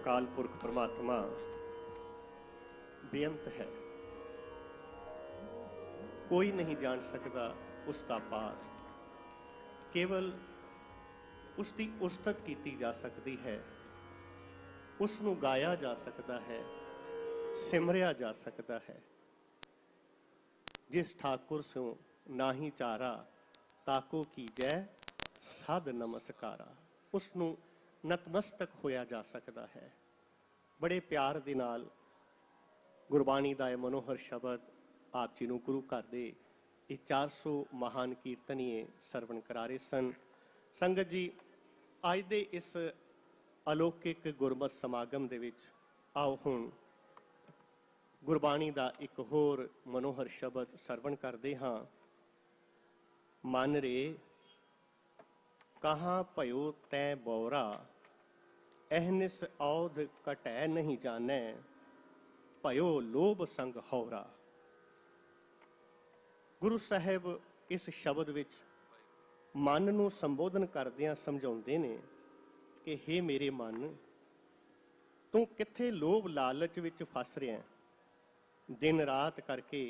अकाल पुरख परमात्मा बेअंत है, कोई नहीं जान सकता उसका पार। केवल उसकी उस्तत की जा सकती है, उसनू गाया जा सकता है, सिमरिया जा सकता है। जिस ठाकुर सो नाही चारा, ताको की जय साध नमस्कारा। उसनू नतमस्तक होया जा सकता है। बड़े प्यार दे नाल गुरबाणी दा मनोहर शब्द आप जी नू गुरु घर दे 400 महान कीर्तनीय सरवण करा रहे सन। संगत जी, अज दे इस अलौकिक गुरमत समागम दे विच आओ हुण गुरबाणी दा एक होर मनोहर शब्द सरवण करदे हां। मन रे कहाँ भयो तै बौरा, एहनिस औध कटै नहीं जानै, भयो लोभ संग हौरा। गुरु साहब इस शब्द विच मन नू संबोधन करदियां समझाउंदे ने कि हे मेरे मन, तू किथे लोभ लालच विच फस रिहा। दिन रात करके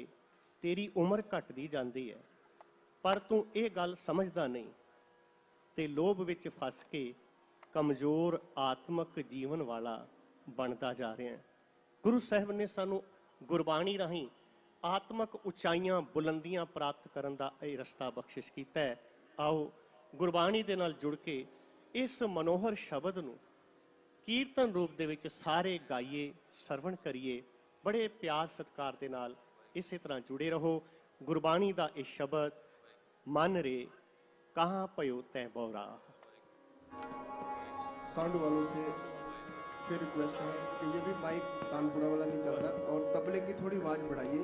तेरी उम्र घटदी जांदी है, पर तू ये गल समझदा नहीं ते लोभ विच फस के कमजोर आत्मक जीवन वाला बनता जा रहा है। गुरु साहब ने सानू गुरबाणी राही आत्मक उचाइयां बुलंदियां प्राप्त करन दा यह रस्ता बख्शिश कीता है। आओ गुरबाणी दे नाल जुड़ के इस मनोहर शब्द नू कीर्तन रूप दे विच सारे गाइए, सरवण करिए। बड़े प्यार सत्कार दे नाल इसे तरह जुड़े रहो। गुरबाणी दा यह शब्द मन रे कहाँ पयो तै बौरा। साउंड वालों से फिर रिक्वेस्ट है कि ये भी माइक तानपुरा वाला नहीं चल रहा और तबले की थोड़ी आवाज बढ़ाइए।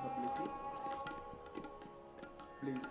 तबले की प्लीज।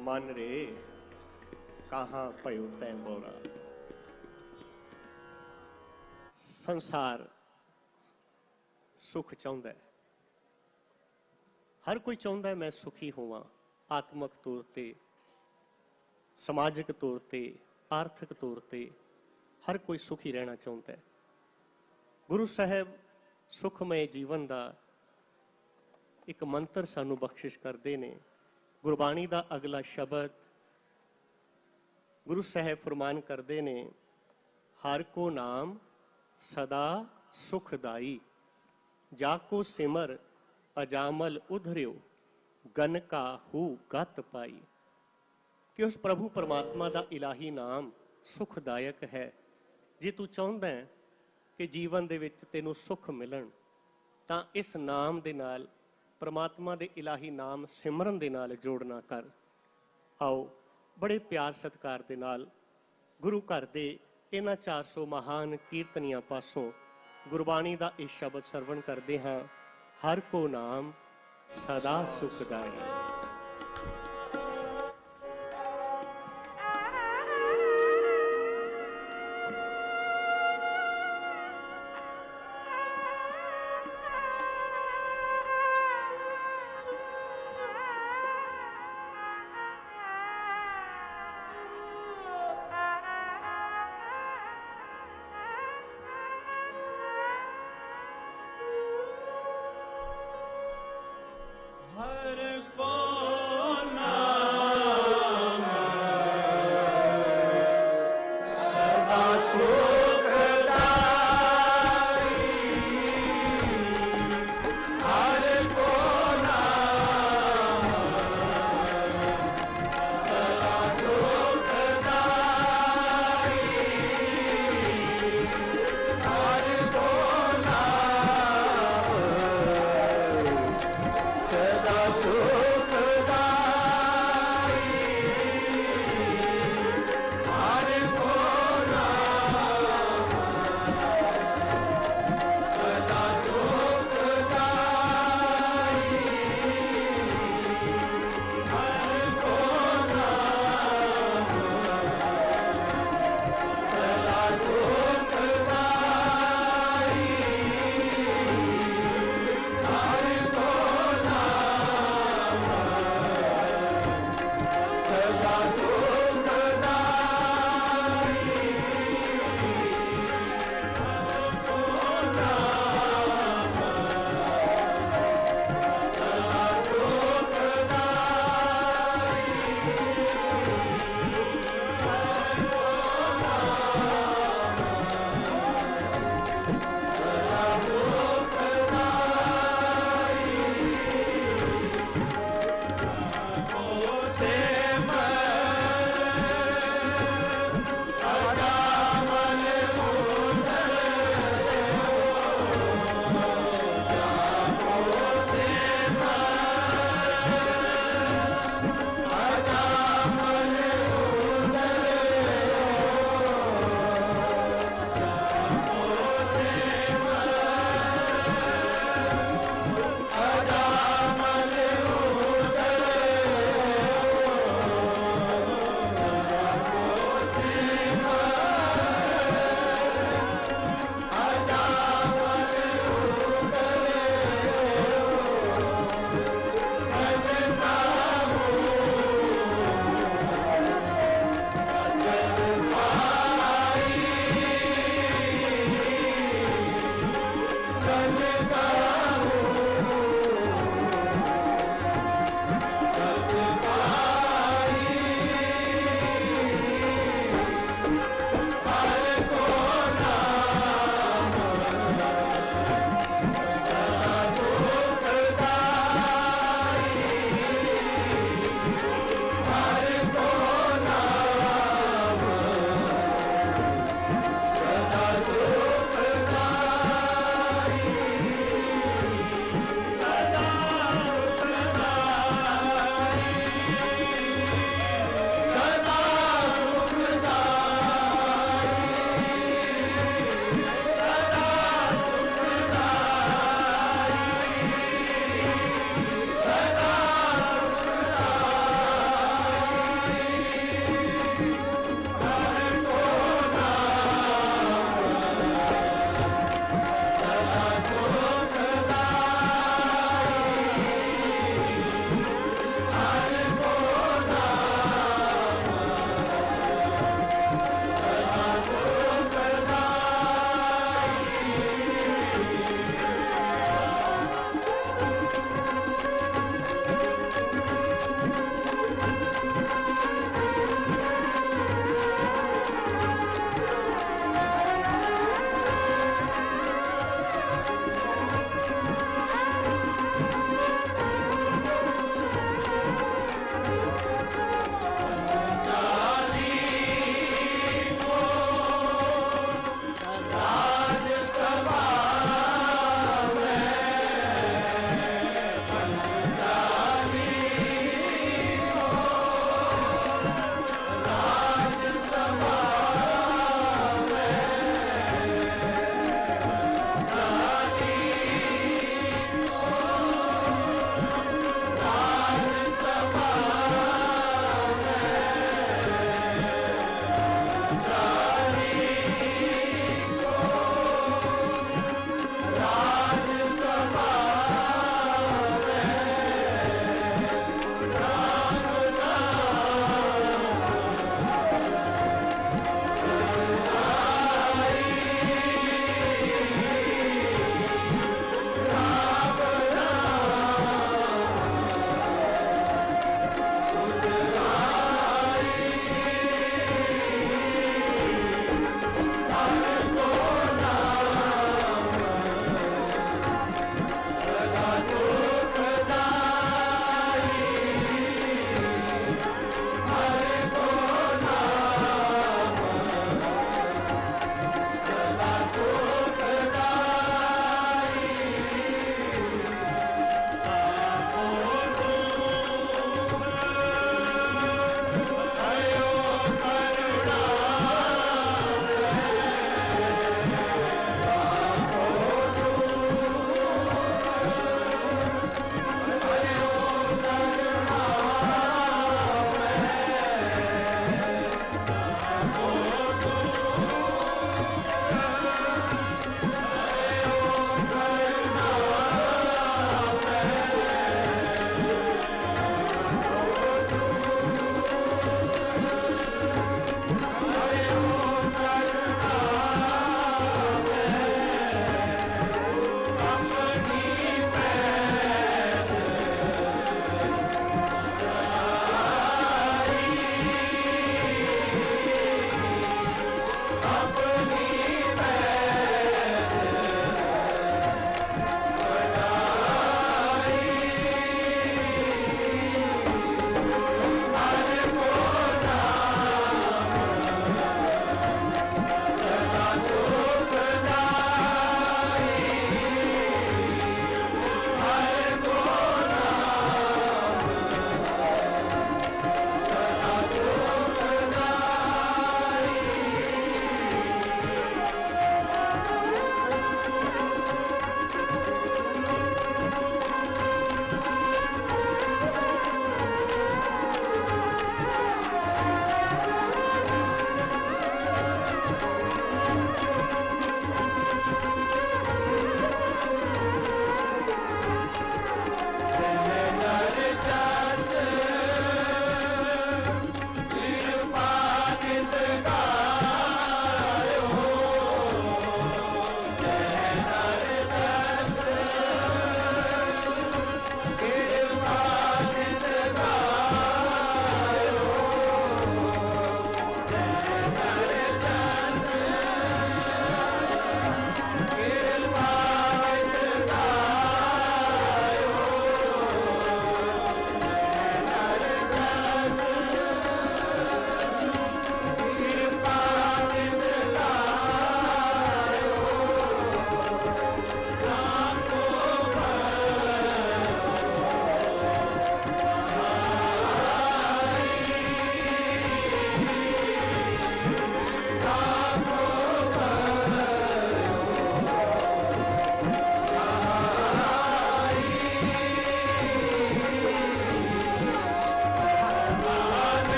मन रे कहाँ पयो तै बोरा। संसार सुख चाहुंदा है, हर कोई चाहुंदा है मैं सुखी होवां, आत्मक तौर ते, समाजिक तौर ते, आर्थिक तौर ते हर कोई सुखी रहना चाहुंदा है। गुरु साहब सुखमय जीवन का एक मंत्र सानू बख्शिश करते ने। गुरबाणी का अगला शब्द गुरु साहब फरमान करते ने, हर को नाम सदा सुखदाई, जाको सिमर अजामल उधरियो, गन का हू गत पाई। कि उस प्रभु परमात्मा का इलाही नाम सुखदायक है। जे तू चाहुंदा है कि जीवन दे विच तैनूं सुख मिलन, तां इस नाम दे नाल, परमात्मा दे इलाही नाम सिमरन दे नाल जोड़ना कर। आओ बड़े प्यार सत्कार दे नाल गुरु घर दे इन्हां 400 महान कीर्तनियां पासों गुरबाणी का इस शब्द सरवण करते हाँ, हर को नाम सदा सुखदाई। हर को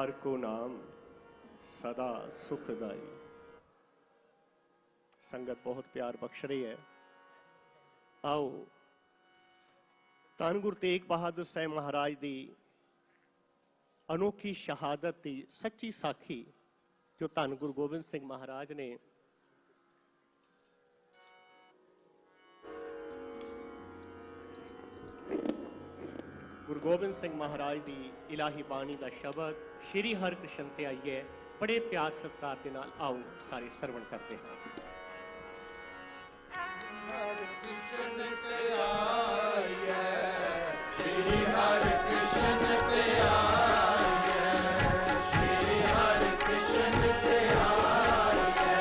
हार को नाम सदा सुखदाई। संगत बहुत प्यार बख्श रही है। आओ धन गुरु तेग बहादुर साहब महाराज की अनोखी शहादत की सच्ची साखी जो धन गुरु गोबिंद सिंह महाराज ने गुरु गोबिंद सिंह महाराज की इलाही बाणी का शब्द श्री हर कृष्ण ते आइए बड़े प्यार सत्कार के नाल आओ सारे सरवण करते हैं। हर कृष्ण ते आइए श्री हर कृष्ण ते आइए श्री हर कृष्ण ते आइए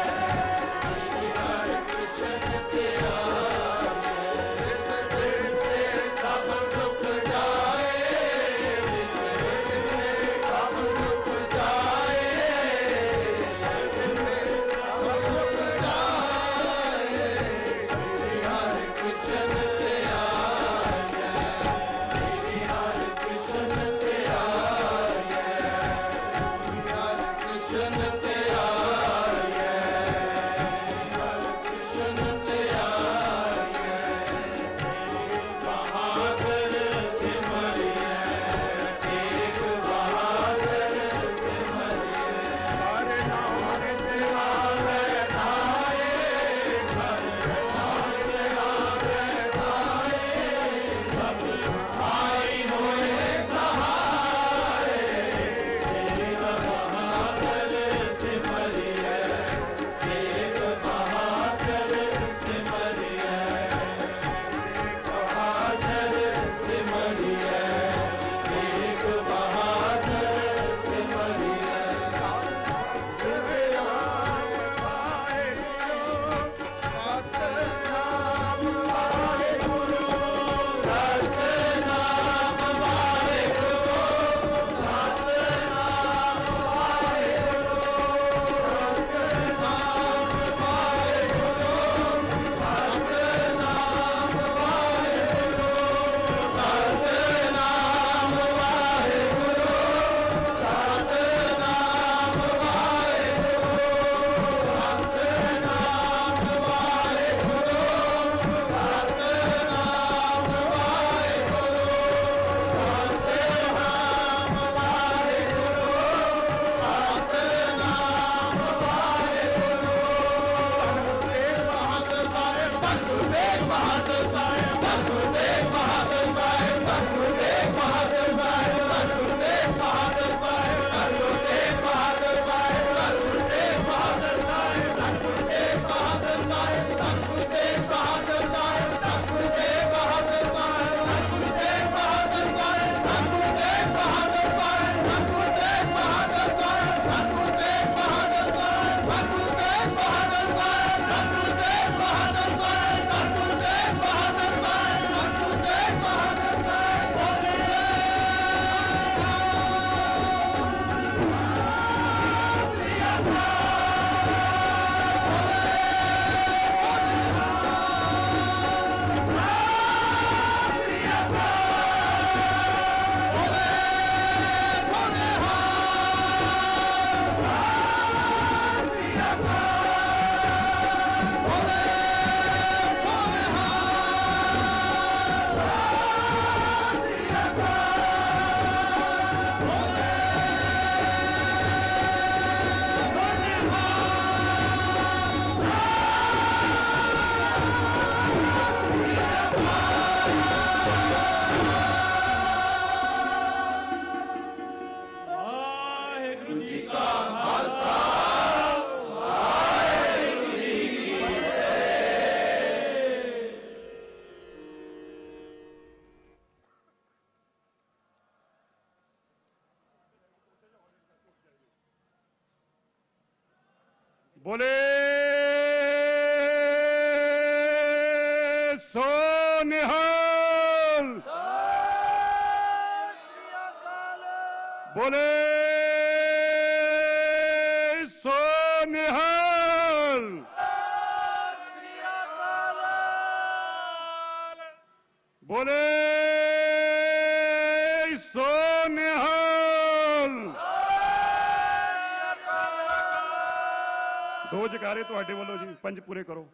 श्री हर कृष्ण ते आइए सब सुख बोले सो निहाल, बोले सो निहाल, बोले सो निहाल। दो जकारे तुहाडे वल्लों जी, 5 पूरे करो।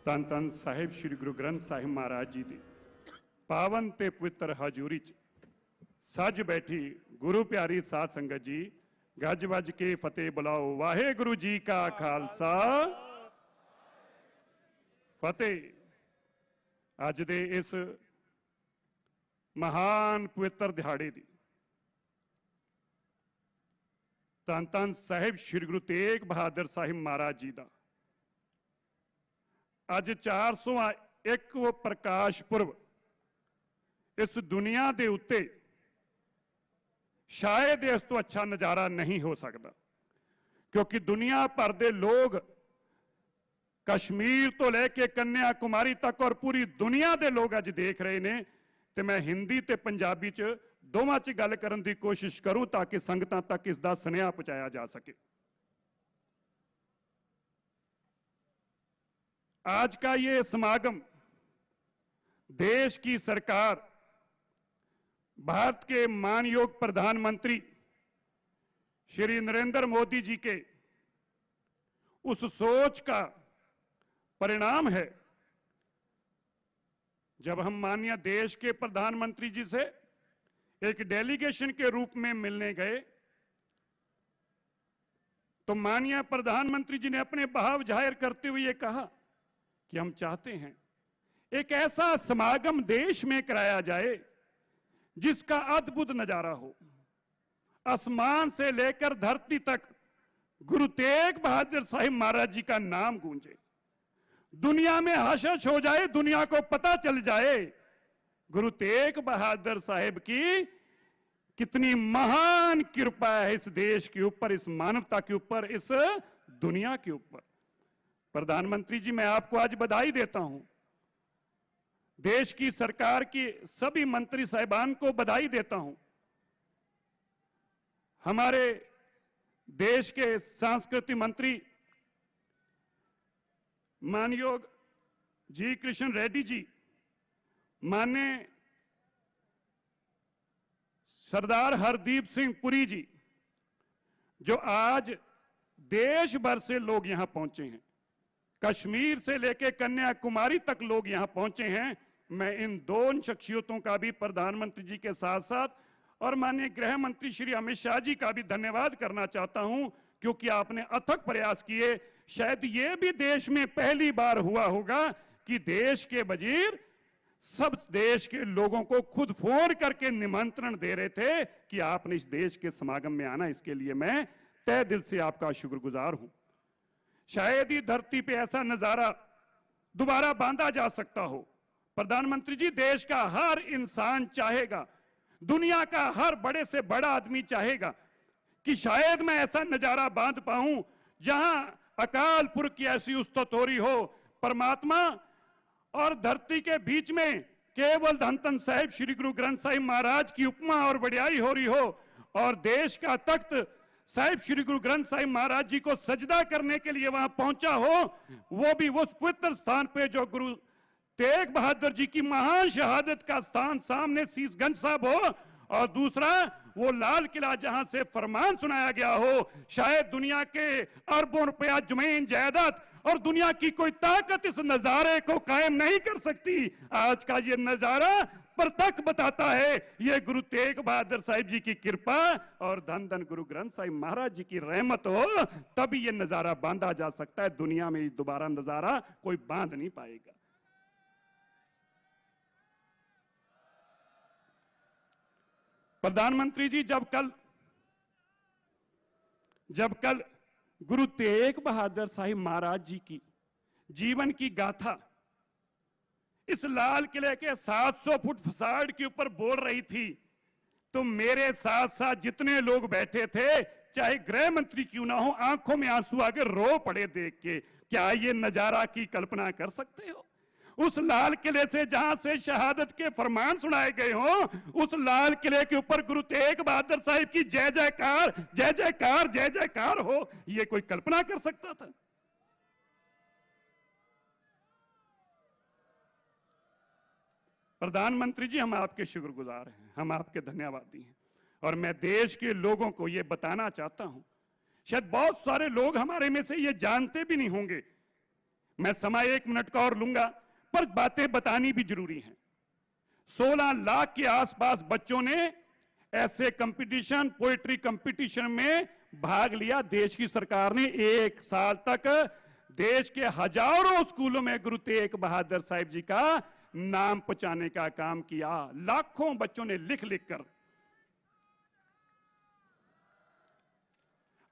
ਧੰਨ ਧੰਨ ਸਾਹਿਬ ਸ੍ਰੀ ਗੁਰੂ ਗ੍ਰੰਥ ਸਾਹਿਬ ਮਹਾਰਾਜ ਜੀ ਦੀ ਪਾਵਨ ਤੇ ਪਵਿੱਤਰ ਹਜ਼ੂਰੀ 'ਚ ਸੱਜ ਬੈਠੀ ਗੁਰੂ ਪਿਆਰੀ ਸਾਧ ਸੰਗਤ ਜੀ, ਗੱਜ ਵੱਜ ਕੇ ਫਤਿਹ ਬੁਲਾਓ। ਵਾਹਿਗੁਰੂ ਜੀ ਕਾ ਖਾਲਸਾ, ਫਤਿਹ। ਅੱਜ ਦੇ ਇਸ ਮਹਾਨ ਪਵਿੱਤਰ ਦਿਹਾੜੇ ਦੀ ਧੰਨ ਧੰਨ ਸਾਹਿਬ ਸ੍ਰੀ ਗੁਰੂ ਤੇਗ ਬਹਾਦਰ ਸਾਹਿਬ ਮਹਾਰਾਜ ਜੀ ਦਾ ਅੱਜ 401 ਪ੍ਰਕਾਸ਼ ਪੁਰਬ ਇਸ ਦੁਨੀਆ ਦੇ ਉੱਤੇ ਸ਼ਾਇਦ ਇਸ ਤੋਂ ਅੱਛਾ ਨਜ਼ਾਰਾ ਨਹੀਂ ਹੋ ਸਕਦਾ, ਕਿਉਂਕਿ ਦੁਨੀਆ ਭਰ ਦੇ ਲੋਕ ਕਸ਼ਮੀਰ ਤੋਂ ਲੈ ਕੇ ਕੰਨਿਆ ਕੁਮਾਰੀ ਤੱਕ ਔਰ ਪੂਰੀ ਦੁਨੀਆ ਦੇ ਲੋਕ ਅੱਜ ਦੇਖ ਰਹੇ ਨੇ। ਤੇ ਮੈਂ ਹਿੰਦੀ ਤੇ ਪੰਜਾਬੀ 'ਚ ਦੋਵਾਂ 'ਚ ਗੱਲ ਕਰਨ ਦੀ ਕੋਸ਼ਿਸ਼ ਕਰੂੰ ਤਾਂ ਕਿ ਸੰਗਤਾਂ ਤੱਕ ਇਸ ਦਾ ਸੁਨੇਹਾ ਪਹੁੰਚਾਇਆ ਜਾ सके। आज का ये समागम देश की सरकार, भारत के मानयोग प्रधानमंत्री श्री नरेंद्र मोदी जी के उस सोच का परिणाम है। जब हम माननीय देश के प्रधानमंत्री जी से एक डेलीगेशन के रूप में मिलने गए तो माननीय प्रधानमंत्री जी ने अपने भाव जाहिर करते हुए ये कहा कि हम चाहते हैं एक ऐसा समागम देश में कराया जाए जिसका अद्भुत नजारा हो। आसमान से लेकर धरती तक गुरु तेग बहादुर साहिब महाराज जी का नाम गूंजे, दुनिया में हर्ष हो जाए, दुनिया को पता चल जाए गुरु तेग बहादुर साहिब की कितनी महान कृपा है इस देश के ऊपर, इस मानवता के ऊपर, इस दुनिया के ऊपर। प्रधानमंत्री जी, मैं आपको आज बधाई देता हूं, देश की सरकार की सभी मंत्री साहिबान को बधाई देता हूं। हमारे देश के सांस्कृतिक मंत्री मानयोग जी कृष्ण रेड्डी जी, माननीय सरदार हरदीप सिंह पुरी जी, जो आज देश भर से लोग यहां पहुंचे हैं, कश्मीर से लेकर कन्याकुमारी तक लोग यहां पहुंचे हैं। मैं इन दोनों शख्सियतों का भी प्रधानमंत्री जी के साथ साथ और माननीय गृह मंत्री श्री अमित शाह जी का भी धन्यवाद करना चाहता हूं, क्योंकि आपने अथक प्रयास किए। शायद ये भी देश में पहली बार हुआ होगा कि देश के वजीर सब देश के लोगों को खुद फोन करके निमंत्रण दे रहे थे कि आपने इस देश के समागम में आना। इसके लिए मैं तहे दिल से आपका शुक्रगुजार हूं। शायद ही धरती पे ऐसा नजारा दोबारा बांधा जा सकता हो। प्रधानमंत्री जी, देश का हर इंसान चाहेगा, दुनिया का हर बड़े से बड़ा आदमी चाहेगा कि शायद मैं ऐसा नजारा बांध पाऊं जहां अकाल पुरख की ऐसी उस्तत हो रही हो, परमात्मा और धरती के बीच में केवल धन धन साहिब श्री गुरु ग्रंथ साहिब महाराज की उपमा और बढ़ियाई हो रही हो, और देश का तख्त साहिब श्री गुरु ग्रंथ साहिब महाराज जी को सजदा करने के लिए वहां पहुंचा हो, वो भी उस पवित्र स्थान पे जो गुरु तेग बहादुर जी की महान शहादत का स्थान सामने शीशगंज साहब हो, और दूसरा वो लाल किला जहां से फरमान सुनाया गया हो। शायद दुनिया के अरबों रुपया जमीन जायदाद और दुनिया की कोई ताकत इस नजारे को कायम नहीं कर सकती। आज का ये नजारा प्रत्यक्ष बताता है ये गुरु तेग बहादुर साहिब जी की कृपा और धन धन गुरु ग्रंथ साहिब महाराज जी की रहमत हो, तभी ये नजारा बांधा जा सकता है। दुनिया में दोबारा नजारा कोई बांध नहीं पाएगा। प्रधानमंत्री जी, जब कल गुरु तेग बहादुर साहिब महाराज जी की जीवन की गाथा इस लाल किले के 700 फुट फसाड के ऊपर बोल रही थी, तो मेरे साथ साथ जितने लोग बैठे थे, चाहे गृह मंत्री क्यों ना हो, आंखों में आंसू आके रो पड़े देख के। क्या ये नजारा की कल्पना कर सकते हो? उस लाल किले से जहां से शहादत के फरमान सुनाए गए हो, उस लाल किले के ऊपर गुरु तेग बहादुर साहिब की जय जयकार, जय जयकार, जय जयकार हो, ये कोई कल्पना कर सकता था? प्रधानमंत्री जी, हम आपके शुक्रगुजार हैं, हम आपके धन्यवादी हैं। और मैं देश के लोगों को यह बताना चाहता हूं, शायद बहुत सारे लोग हमारे में से ये जानते भी नहीं होंगे, मैं समय 1 मिनट का और लूंगा, पर बातें बतानी भी जरूरी हैं। 16 लाख के आसपास बच्चों ने ऐसे कंपटीशन, पोएट्री कंपटीशन में भाग लिया। देश की सरकार ने 1 साल तक देश के हजारों स्कूलों में गुरु तेग बहादुर साहिब जी का नाम पहुंचाने का काम किया। लाखों बच्चों ने लिख लिख कर।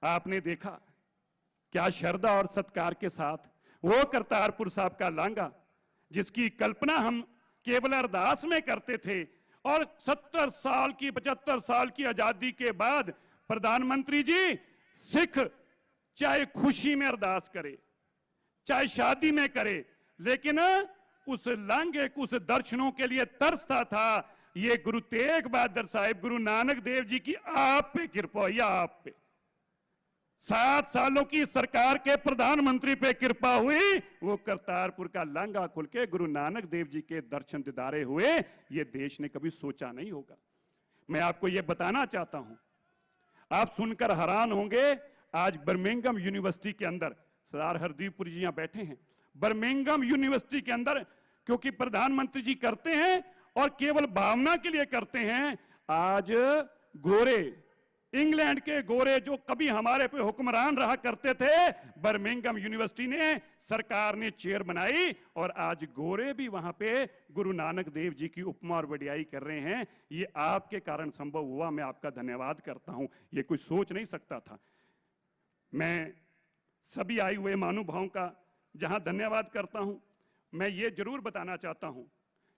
आपने देखा क्या श्रद्धा और सत्कार के साथ वो करतारपुर साहब का लांघा, जिसकी कल्पना हम केवल अरदास में करते थे, और 70 साल की 75 साल की आजादी के बाद प्रधानमंत्री जी, सिख चाहे खुशी में अरदास करे, चाहे शादी में करे, लेकिन उस लांघे को, उस दर्शनों के लिए तरसता था। ये गुरु तेग बहादुर साहिब, गुरु नानक देव जी की आप पे कृपा हुई, आप पे 7 सालों की सरकार के प्रधानमंत्री पे कृपा हुई। वो करतारपुर का लांघा खुल के गुरु नानक देव जी के दर्शन दीदारे हुए। ये देश ने कभी सोचा नहीं होगा। मैं आपको ये बताना चाहता हूं, आप सुनकर हैरान होंगे, आज बर्मिंघम यूनिवर्सिटी के अंदर सरदार हरदीप पुरी जी यहां बैठे हैं। बर्मिंघम यूनिवर्सिटी के अंदर, क्योंकि प्रधानमंत्री जी करते हैं और केवल भावना के लिए करते हैं, आज गोरे, इंग्लैंड के गोरे जो कभी हमारे पे हुक्मरान रहा करते थे, बर्मिंघम यूनिवर्सिटी ने, सरकार ने चेयर बनाई, और आज गोरे भी वहां पे गुरु नानक देव जी की उपमा और वडियाई कर रहे हैं। ये आपके कारण संभव हुआ, मैं आपका धन्यवाद करता हूं। ये कोई सोच नहीं सकता था। मैं सभी आए हुए महानुभावों का जहां धन्यवाद करता हूं, मैं ये जरूर बताना चाहता हूं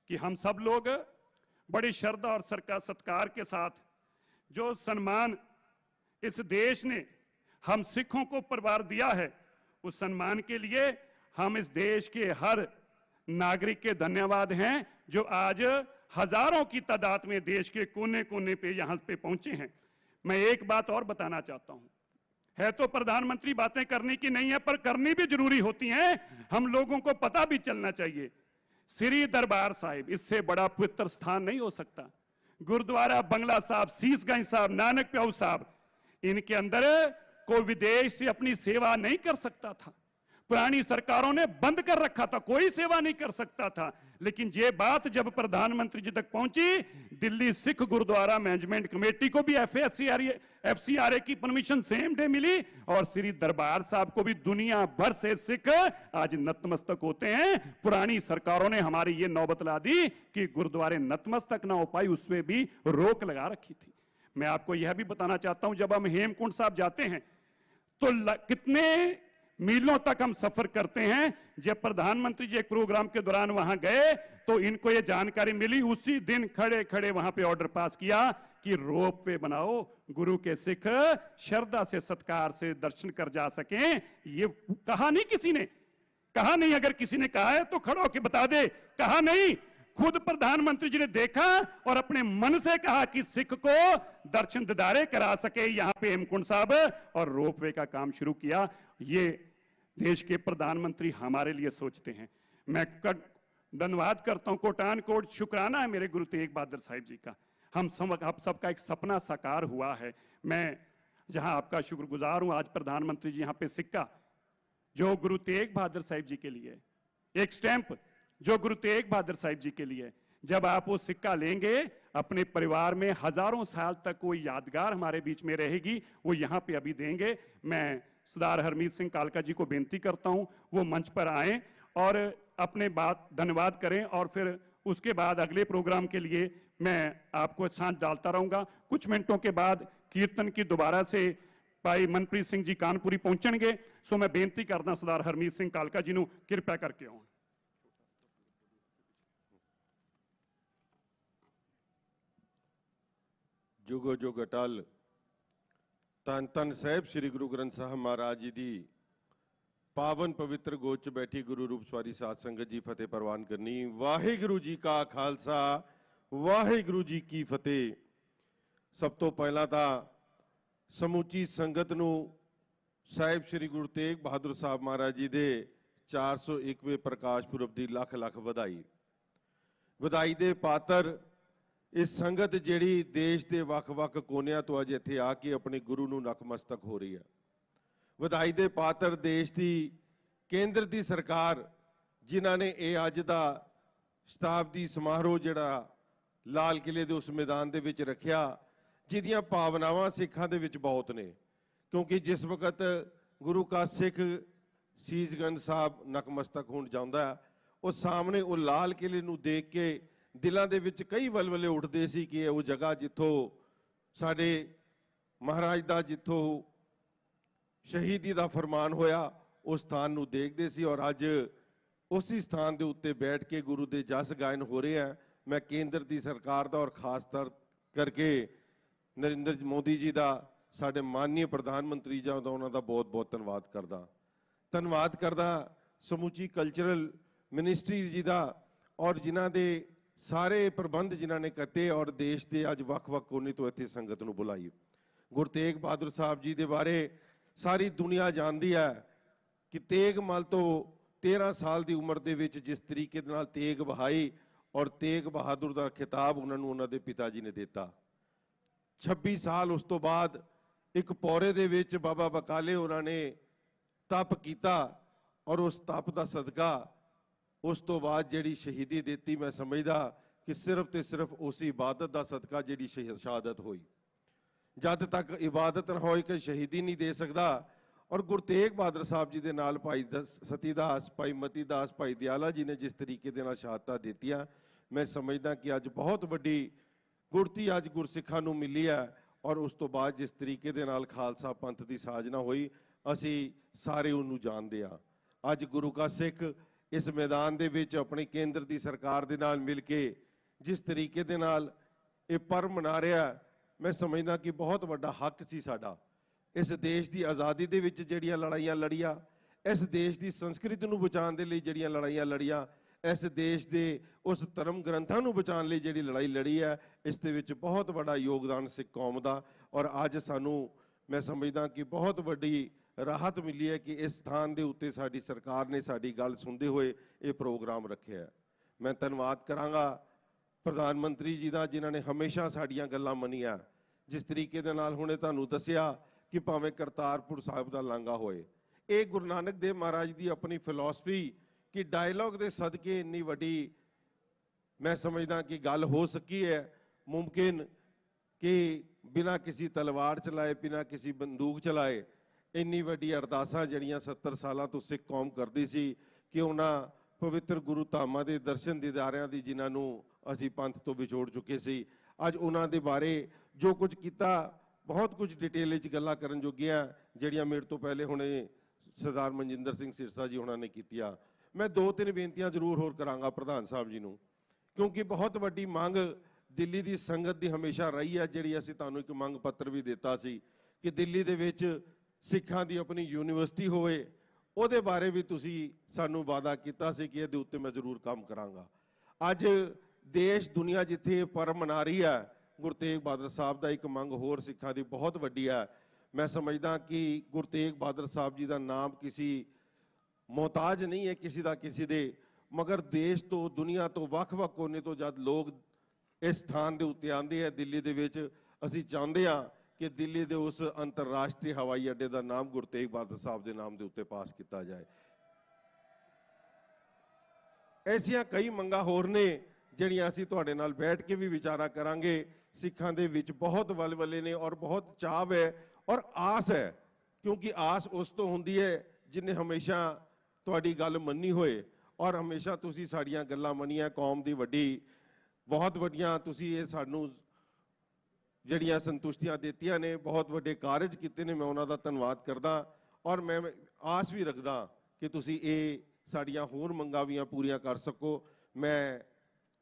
कि हम सब लोग बड़ी श्रद्धा और सत्कार के साथ जो सम्मान इस देश ने हम सिखों को परिवार दिया है, उस सम्मान के लिए हम इस देश के हर नागरिक के धन्यवाद हैं, जो आज हजारों की तादाद में देश के कोने कोने पे यहां पे पहुंचे हैं। मैं एक बात और बताना चाहता हूं, है तो प्रधानमंत्री बातें करने की नहीं है, पर करनी भी जरूरी होती हैं। हम लोगों को पता भी चलना चाहिए, श्री दरबार साहिब, इससे बड़ा पवित्र स्थान नहीं हो सकता। गुरुद्वारा बंगला साहब, शीशगंज साहब, नानक प्याऊ साहब, इनके अंदर कोई विदेश से अपनी सेवा नहीं कर सकता था। पुरानी सरकारों ने बंद कर रखा था, कोई सेवा नहीं कर सकता था। लेकिन ये बात जब प्रधानमंत्री जी तक पहुंची, दिल्ली सिख गुरुद्वारा मैनेजमेंट कमेटी को भी एफसीआरए की परमिशन सेम डे मिली, और श्री दरबार साहब को भी दुनिया भर से सिख आज नतमस्तक होते हैं। पुरानी सरकारों ने हमारी ये नौबत ला दी कि गुरुद्वारे नतमस्तक ना हो पाई, उसमें भी रोक लगा रखी थी। मैं आपको यह भी बताना चाहता हूं, जब हम हेमकुंड साहब जाते हैं तो कितने मीलों तक हम सफर करते हैं। जब प्रधानमंत्री जी एक प्रोग्राम के दौरान वहां गए तो इनको यह जानकारी मिली, उसी दिन खड़े खड़े वहां पे ऑर्डर पास किया कि रोप वे बनाओ, गुरु के सिख श्रद्धा से सत्कार से दर्शन कर जा सकें। ये कहा नहीं किसी ने, कहा नहीं, अगर किसी ने कहा है तो खड़ा होकर बता दे, कहा नहीं, खुद प्रधानमंत्री जी ने देखा और अपने मन से कहा कि सिख को दर्शन दीदारे करा सके यहां पे हेमकुंड साहब, और रोपवे का काम शुरू किया। ये देश के प्रधानमंत्री हमारे लिए सोचते हैं। मैं धन्यवाद करता हूं, कोटान कोट शुक्राना है मेरे गुरु तेग बहादुर साहिब जी का। हम सबका एक सपना साकार हुआ है। मैं जहां आपका शुक्रगुजार हूं, आज प्रधानमंत्री जी यहां पे सिक्का जो गुरु तेग बहादुर साहिब जी के लिए, एक स्टैंप जो गुरु तेग बहादुर साहिब जी के लिए, जब आप वो सिक्का लेंगे, अपने परिवार में हजारों साल तक कोई यादगार हमारे बीच में रहेगी, वो यहां पे अभी देंगे। मैं सरदार हरमीत सिंह कालका जी को बेनती करता हूं, वो मंच पर आए और अपने बात धन्यवाद करें, और फिर उसके बाद अगले प्रोग्राम के लिए मैं आपको साथ डालता रहूंगा। कुछ मिनटों के बाद कीर्तन की दोबारा से भाई मनप्रीत सिंह जी कानपुरी पहुंचणगे। सो मैं बेनती करदा सरदार हरमीत सिंह कालका जी नूं कृपा करके आउण। जुगो जुग अटल, धन धन साहिब श्री गुरु ग्रंथ साहब महाराज जी की पावन पवित्र गोद च बैठी गुरु रूप सवारी साध संगत जी फतेह प्रवान करनी। वाहिगुरु जी का खालसा वाहिगुरु जी की फतेह। सब तो पहला तो समूची संगत नूं साहिब श्री गुरु तेग बहादुर साहब महाराज जी दे 401वें प्रकाश पुरब दी लख लख वधाई। वधाई दे पात्र इस संगत जिहड़ी देश के वख-वख कोनियां तो अज इत्थे आके अपने गुरु नूं नतमस्तक हो रही है। वधाई दे पात्र देश की केंद्र की सरकार जिन्हां ने ये अज दा शताब्दी समारोह जिहड़ा लाल किले दे उस मैदान दे विच रखिया, जिहदियां भावनावां सिखां दे विच बहुत ने। क्योंकि जिस वक्त गुरु का सिख सीसगंज साहब नतमस्तक होण जांदा उस सामने वो लाल किले नूं देख के दिलों के विच कई वलवले उठते सी कि वो जगह जिथों साडे महाराज का जिथों शहीदी का फरमान होया उस स्थान नूं देखते सी। और अज उसी स्थान के उत्ते बैठ के गुरु के जस गायन हो रहे हैं। मैं केंद्र की सरकार का और खास तौर करके नरेंद्र मोदी जी का, साडे माननीय प्रधानमंत्री जी का उन्हों का बहुत बहुत धन्यवाद करदा समूची कल्चरल मिनिस्ट्री जी का और जिन्हां दे सारे प्रबंध जिन्हां ने किए और देश के अज वख-वख कोने तो इत्थे संगत नूं बुलाई। गुरु तेग बहादुर साहब जी के बारे सारी दुनिया जानती है कि तेग मल तो 13 साल की उम्र के विच जिस तरीके दे नाल तेग बहाई और तेग बहादुर का खिताब उन्होंने उन्होंने पिता जी ने दिता। 26 साल उस तो बाद एक पौरे दे विच बाबा बकाले उन्होंने तप किया और उस तप का सदका उस तो बाद जिहड़ी शहीदी देती, मैं समझदा कि सिर्फ तो सिर्फ उस इबादत का सदका जिहड़ी शहादत हुई। जद तक इबादत ना होए कि शहीदी नहीं दे सकता। और गुरु तेग बहादुर साहब जी के नाल भाई सतीदास, भाई मतीदास, भाई दयाला जी ने जिस तरीके दे नाल शहादतां दित्तियां, मैं समझदा कि अज बहुत वड्डी गुरती अज गुरसिखां नूं मिली है। और उस तो बाद जिस तरीके दे नाल खालसा पंथ की साजना हुई असी सारे उन्होंने जानते हैं। अज गुरु का सिख इस मैदान दे विच अपनी केंद्र की सरकार दे नाल मिल के जिस तरीके दे नाल ये पर्व मना रहा है, मैं समझदा कि बहुत वड्डा हक सी साडा। इस देश की आज़ादी दे विच जिहड़ियां लड़ाइयां लड़ियां, इस देश की संस्कृति नूं बचाउण दे लई जिहड़ियां लड़ाइयां लड़ियां, इस देश के उस धर्म ग्रंथां नूं बचाउण लई जिहड़ी लड़ाई लड़ी है, इस दे विच बहुत बड़ा योगदान सिख कौम दा। और अज सानूं मैं समझदा कि बहुत वड्डी राहत मिली है कि इस स्थान के उत्ते साडी सरकार ने साडी गल सुनते हुए ये प्रोग्राम रखे है। मैं धन्यवाद करांगा प्रधानमंत्री जी का जिन्होंने हमेशा साडियां गल्लां मनिया। जिस तरीके दे नाल हुणे तुहानूं दस्सिया कि भावें करतारपुर साहिब का लांघा होए, ये गुरु नानक देव महाराज की अपनी फिलॉसफी कि डायलॉग के सदके इन्नी वड्डी मैं समझदा कि गल हो सकी है। मुमकिन कि बिना किसी तलवार चलाए, बिना किसी बंदूक चलाए इन्नी वड्डी अरदासां जिहड़ियां 70 सालां तो सिख कौम करदी सी कि उन्हां पवित्र गुरु धामां दे दर्शन दीदारियां दी जिन्हां नूं असीं पंथ तो विछोड़ चुके सी, अज उन्हां दे बारे जो कुछ किया बहुत कुछ डिटेल च गल्लां करन जोगियां जिहड़ियां मेरे तो पहले हुणे सरदार मनजिंदर सिंह सिरसा जी उन्हां ने कीतियां। मैं 2-3 बेनतियां जरूर होर करांगा प्रधान साहब जी नूं, क्योंकि बहुत वड्डी मंग दिल्ली की संगत की हमेशा रही है। जिहड़ी असीं तुहानूं एक मंग पत्र भी दिता सी कि दिल्ली दे विच सिखां दी अपनी यूनीवर्सिटी होए, ਉਹਦੇ बारे भी तुसीं सानूं वादा कीता सी कि ਇਹਦੇ उत्ते मैं जरूर काम करांगा। अज देश दुनिया जिथे पर्व मना रही है, गुरु तेग बहादुर साहब का एक मंग होर सिखां दी बहुत वड्डी है। मैं समझदा कि गुरु तेग बहादुर साहब जी का नाम किसी मोहताज नहीं है किसी का किसी दे, मगर देश तो दुनिया तो वख-वख कोने तो जद लोग इस स्थान के उत्ते आंदे है दिल्ली दे विच, असीं चाहुंदे हां कि दिल्ली के उस अंतरराष्ट्रीय हवाई अड्डे का नाम गुरु तेग बहादुर साहब के नाम के उत्ते पास किया जाए। ऐसियां कई मंगा होर ने जिहड़ियां असीं तुहाडे नाल बैठ के भी विचारा करांगे। सिखां दे विच बहुत वलवले ने और बहुत चाव है और आस है, क्योंकि आस उस तो हुंदी है जिन्हें हमेशा तुहाडी गल मन्नी होए और हमेशा तुसीं साडीआं गल्लां मनियां। कौम दी वड्डी बहुत वड्डियां तुसीं ये सानूं ਜਿਹੜੀਆਂ संतुष्टियां ਦਿੱਤੀਆਂ ने, बहुत ਵੱਡੇ ਕਾਰਜ ਕੀਤੇ ਨੇ, मैं ਉਹਨਾਂ ਦਾ ਧੰਨਵਾਦ ਕਰਦਾ। और मैं आस भी रखदा कि तुसीं ਇਹ ਸਾਡੀਆਂ ਹੋਰ ਮੰਗਾਂ ਵੀ ਪੂਰੀਆਂ ਕਰ ਸਕੋ। मैं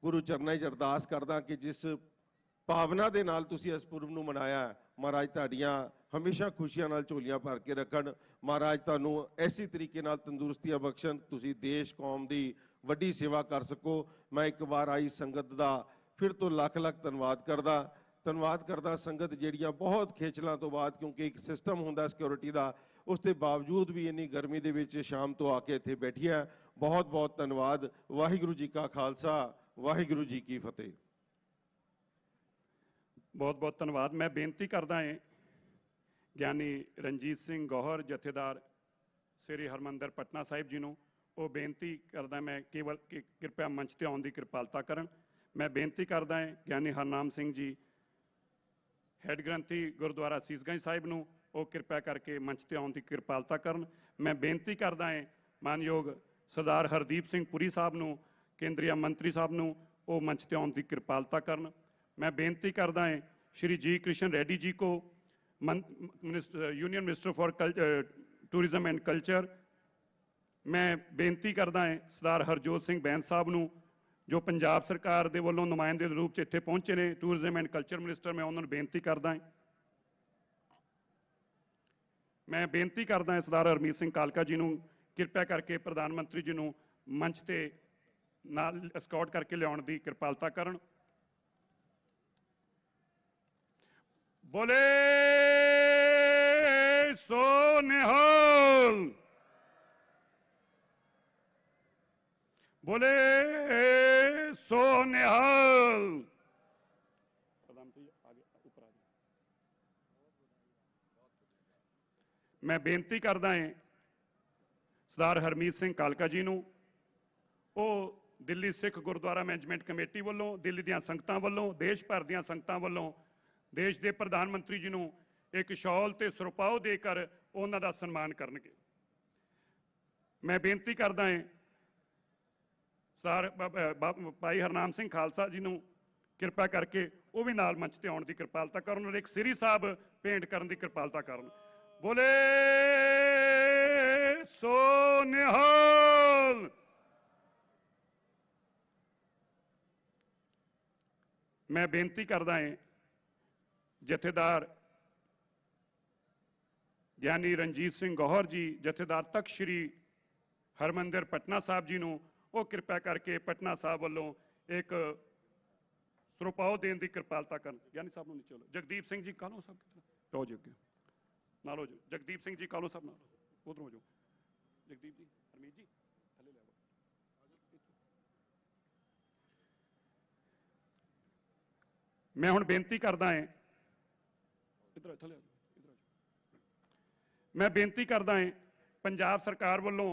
गुरु चरनां 'ਚ अरदास करदा कि जिस भावना ਦੇ ਨਾਲ ਤੁਸੀਂ ਇਸ ਪੁਰਬ ਨੂੰ ਮਨਾਇਆ, ਮਹਾਰਾਜ ਤੁਹਾਡੀਆਂ ਹਮੇਸ਼ਾ ਖੁਸ਼ੀਆਂ ਨਾਲ ਝੋਲੀਆਂ ਭਰ ਕੇ ਰੱਖਣ। ਮਹਾਰਾਜ ਤੁਹਾਨੂੰ ਐਸੀ ਤਰੀਕੇ ਨਾਲ ਤੰਦਰੁਸਤੀਆਂ ਬਖਸ਼ਣ, ਤੁਸੀਂ ਦੇਸ਼ ਕੌਮ ਦੀ ਵੱਡੀ ਸੇਵਾ ਕਰ ਸਕੋ। ਮੈਂ ਇੱਕ ਵਾਰ ਆਈ ਸੰਗਤ ਦਾ ਫਿਰ ਤੋਂ ਲੱਖ ਲੱਖ ਧੰਨਵਾਦ ਕਰਦਾ ਸੰਗਤ ਜਿਹੜੀਆਂ ਬਹੁਤ ਖੇਚਲਾਂ ਤੋਂ ਬਾਅਦ, ਕਿਉਂਕਿ ਇੱਕ ਸਿਸਟਮ ਹੁੰਦਾ ਸਿਕਿਉਰਿਟੀ ਦਾ, ਉਸ ਦੇ ਬਾਵਜੂਦ ਵੀ ਇੰਨੀ ਗਰਮੀ ਦੇ ਵਿੱਚ ਸ਼ਾਮ ਤੋਂ ਆ ਕੇ ਇੱਥੇ ਬੈਠੀਆਂ। ਬਹੁਤ ਬਹੁਤ ਧੰਨਵਾਦ। ਵਾਹਿਗੁਰੂ ਜੀ ਕਾ ਖਾਲਸਾ, ਵਾਹਿਗੁਰੂ ਜੀ ਕੀ ਫਤਿਹ। ਬਹੁਤ ਬਹੁਤ ਧੰਨਵਾਦ। ਮੈਂ ਬੇਨਤੀ ਕਰਦਾ ਹਾਂ ਗਿਆਨੀ ਰਣਜੀਤ ਸਿੰਘ ਗੌਹਰ ਜਥੇਦਾਰ ਸ੍ਰੀ ਹਰਮੰਦਰ ਪਟਨਾ ਸਾਹਿਬ ਜੀ ਨੂੰ, ਉਹ ਬੇਨਤੀ ਕਰਦਾ ਮੈਂ ਕੇਵਲ ਕਿ ਕਿਰਪਾ ਮੰਚ ਤੇ ਆਉਣ ਦੀ ਕਿਰਪਾਲਤਾ ਕਰਨ। ਮੈਂ ਬੇਨਤੀ ਕਰਦਾ ਹਾਂ ਗਿਆਨੀ ਹਰਨਾਮ ਸਿੰਘ ਜੀ ਹੈੱਡ ਗ੍ਰੰਥੀ ਗੁਰਦੁਆਰਾ ਸੀਸਗੰਜ ਸਾਹਿਬ ਨੂੰ, ਉਹ ਕਿਰਪਾ ਕਰਕੇ ਮੰਚ ਤੇ ਆਉਣ ਦੀ ਕਿਰਪਾਲਤਾ ਕਰਨ। ਮੈਂ ਬੇਨਤੀ ਕਰਦਾ ਹਾਂ ਮਾਨਯੋਗ ਸਰਦਾਰ ਹਰਦੀਪ ਸਿੰਘ ਪੁਰੀ ਸਾਹਿਬ ਨੂੰ, ਕੇਂਦਰੀ ਮੰਤਰੀ ਸਾਹਿਬ ਨੂੰ, ਉਹ ਮੰਚ ਤੇ ਆਉਣ ਦੀ ਕਿਰਪਾਲਤਾ ਕਰਨ। मैं बेनती करता है श्री जी कृष्ण रेड्डी जी को, union minister for tourism and culture. मैं बेनती करता है सरदार हरजोत सिंह बैंस साहब नूं, जो पंजाब सरकार दे वल्लों नुमाइंदे दे रूप च इत्थे पहुंचे ने, टूरिज्म एंड कल्चर मिनिस्टर। मैं उन्होंने बेनती करता है। मैं बेनती करता है सरदार हरमीत सिंह कालका जी नूं, किरपा करके प्रधानमंत्री जी नूं मंच ते नाल एस्कॉर्ट करके लियाउण दी किरपालता करन। बोले सो निहाल, बोले सो निहाल। मैं बेनती करदा है सरदार हरमीत सिंह कालका जी नूं, वो दिल्ली सिख गुरुद्वारा मैनेजमेंट कमेटी वालों, दिल्ली दियां संगतां वालों, देश भर दियां संगतां वालों देश के प्रधानमंत्री जी नूं एक शॉल ते सरपाओ देकर उन्हां दा सन्मान करनगे। मैं बेनती करदा है सरदार भाई हरनाम सिंह खालसा जी नूं किरपा करके वो भी नाल मंच ते आउण दी किरपालता करन और एक सिरी साहब भेंट करन दी किरपालता करन। बोले सो निहाल। मैं बेनती करदा है जथेदार ज्ञानी रणजीत सिंह गौहर जी, जथेदार तख्त श्री हरमंदिर पटना साहब जी नूं, वो किरपा करके पटना साहब वालों एक सरपाओ देने की किरपालता करन। ज्ञानी साहब नूं नीचे लो। जगदीप सिंह जी कालो साहब कितना हो जाओ नाल हो जाओ। जगदीप सिंह जी कालो साहब नाल उधर हो जाओ। जगदीप जी, हरमीत जी थले ले आओ। मैं हुण बेनती करदा है, इधर थले इधर, मैं बेनती करदा है पंजाब सरकार वालों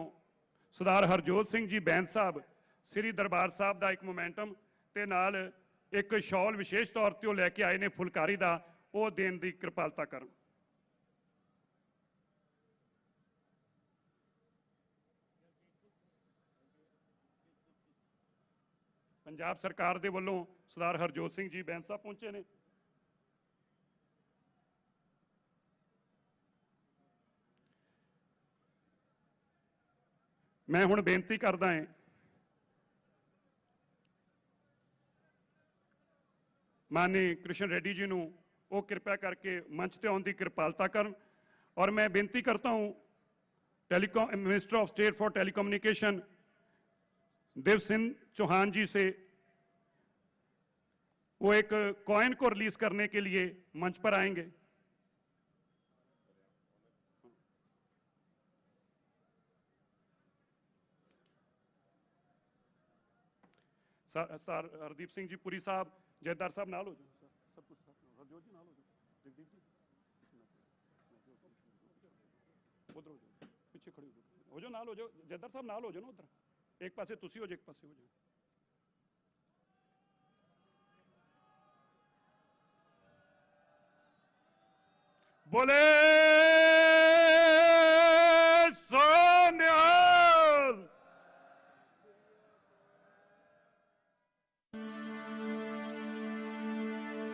सरदार हरजोत सिंह जी बैंस साहब श्री दरबार साहब का एक मोमेंटम ते नाल एक शॉल विशेष तौर पर लैके आए ने फुलकारी का, वो देने की किरपालता करन। पंजाब सरकार दे वल्लों सरदार हरजोत सिंह जी बैंस साहब पहुंचे ने। मैं हुण बेनती करदा है माननीय कृष्ण रेड्डी जी नूं, वो किरपा करके मंच ते आउण दी किरपालता करन। और मैं बेनती करता हूं minister of state for telecommunication Dev Singh Chauhan ji से, वो एक कॉइन को रिलीज करने के लिए मंच पर आएंगे। सर हरदीप सिंह जी पुरी साहब, जयदार साहब नाल हो जाओ। सब कुछ हरजोत जी नाल हो जाओ। जगदीप जी उधर हो जाओ, पीछे खड़े हो जाओ, नाल हो जाओ। जयदार साहब नाल हो जाओ ना, उधर एक पासे तुसी हो जाओ, एक पासे हो जाओ। बोले सो निहाल।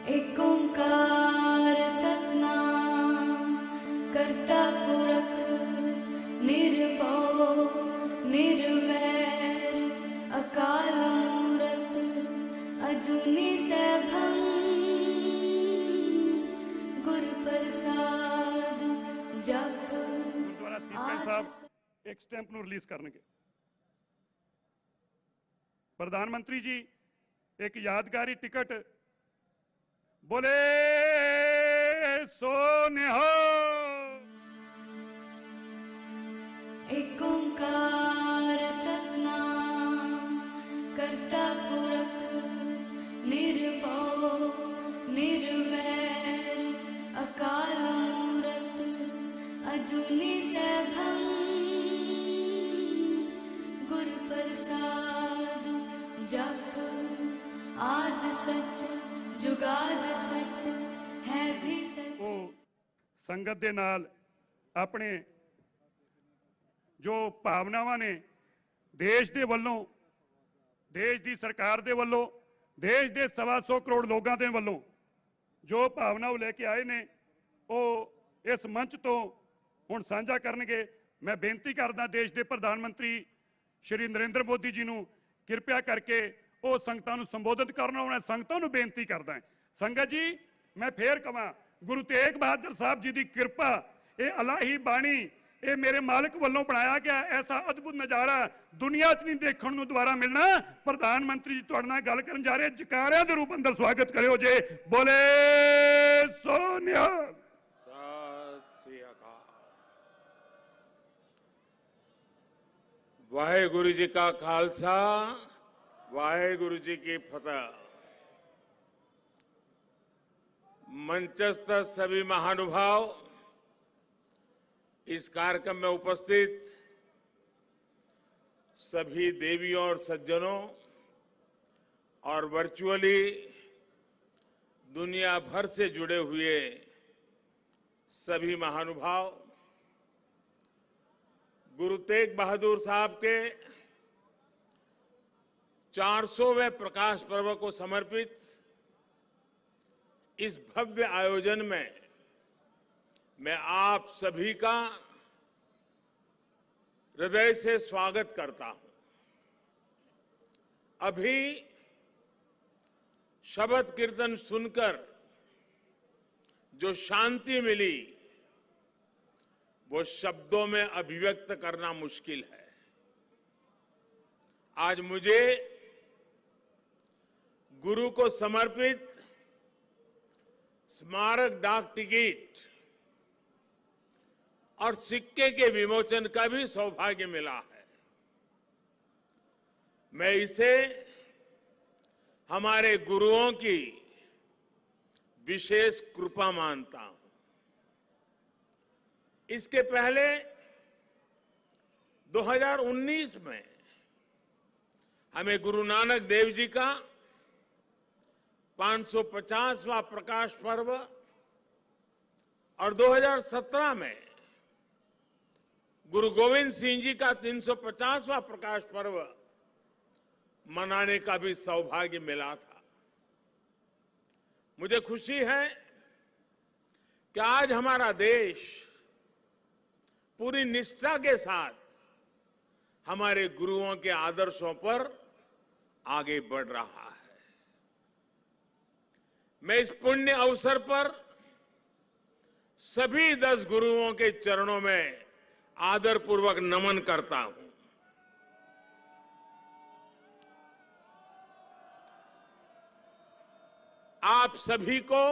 एक ओंकार सतनाम करता पुरख निर्भव निर्वैर अकाल मूरत अजूनी सैभं गुर प्रसाद ਸਾਹਿਬ ਇੱਕ ਸਟੈਂਪ ਨੂੰ ਰਿਲੀਜ਼ ਕਰਨਗੇ। ਪ੍ਰਧਾਨ ਮੰਤਰੀ ਜੀ ਇੱਕ ਯਾਦਗਾਰੀ ਟਿਕਟ बोले सो निहाल। एक ओंकार सतनाम करता पुरख निर्भव निर्वैर अकाल मूरत अजूनी सैभं गुर प्रसाद जप आद सच जुगाद सच है भी सच। ਉਹ ਸੰਗਤ ਦੇ ਨਾਲ ਆਪਣੇ ਜੋ ਭਾਵਨਾਵਾਂ ਨੇ ਦੇਸ਼ ਦੇ ਵੱਲੋਂ, ਦੇਸ਼ ਦੀ ਸਰਕਾਰ ਦੇ ਵੱਲੋਂ, ਦੇਸ਼ ਦੇ 125 ਕਰੋੜ ਲੋਕਾਂ ਦੇ ਵੱਲੋਂ ਜੋ ਭਾਵਨਾ ਉਹ ਲੈ ਕੇ ਆਏ ਨੇ ਉਹ ਇਸ ਮੰਚ ਤੋਂ ਹੁਣ ਸਾਂਝਾ ਕਰਨਗੇ। ਮੈਂ ਬੇਨਤੀ ਕਰਦਾ ਦੇਸ਼ ਦੇ ਪ੍ਰਧਾਨ ਮੰਤਰੀ ਸ਼੍ਰੀ ਨਰਿੰਦਰ ਮੋਦੀ ਜੀ ਨੂੰ ਕਿਰਪਾ ਕਰਕੇ ਉਹ ਸੰਗਤਾਂ ਨੂੰ ਸੰਬੋਧਿਤ ਕਰਨਾ। ਉਹਨਾਂ ਸੰਗਤਾਂ ਨੂੰ ਬੇਨਤੀ ਕਰਦਾ ਸੰਗਤ ਜੀ मैं फिर कहां गुरु तेग बहादुर साहब जी की कृपा ये अलाही बाणी ये मेरे मालिक वालों बनाया गया ऐसा अद्भुत नज़ारा दुनिया च नहीं देखने को दोबारा मिलना। प्रधानमंत्री जी तुहाडे नाल गल करन जा रहे जकारियां दे रूप अंदर स्वागत करियो जे बोले सो निहाल। सत श्री अकाल। वाहेगुरु जी का खालसा वाहेगुरु जी की फतेह। मंचस्थ सभी महानुभाव, इस कार्यक्रम में उपस्थित सभी देवियों और सज्जनों और वर्चुअली दुनिया भर से जुड़े हुए सभी महानुभाव, गुरु तेग बहादुर साहब के 400वें प्रकाश पर्व को समर्पित इस भव्य आयोजन में मैं आप सभी का हृदय से स्वागत करता हूं। अभी शब्द कीर्तन सुनकर जो शांति मिली वो शब्दों में अभिव्यक्त करना मुश्किल है। आज मुझे गुरु को समर्पित स्मारक डाक टिकट और सिक्के के विमोचन का भी सौभाग्य मिला है। मैं इसे हमारे गुरुओं की विशेष कृपा मानता हूं। इसके पहले 2019 में हमें गुरु नानक देव जी का 550वां प्रकाश पर्व और 2017 में गुरु गोविंद सिंह जी का 350वां प्रकाश पर्व मनाने का भी सौभाग्य मिला था। मुझे खुशी है कि आज हमारा देश पूरी निष्ठा के साथ हमारे गुरुओं के आदर्शों पर आगे बढ़ रहा है। मैं इस पुण्य अवसर पर सभी 10 गुरुओं के चरणों में आदरपूर्वक नमन करता हूं। आप सभी को,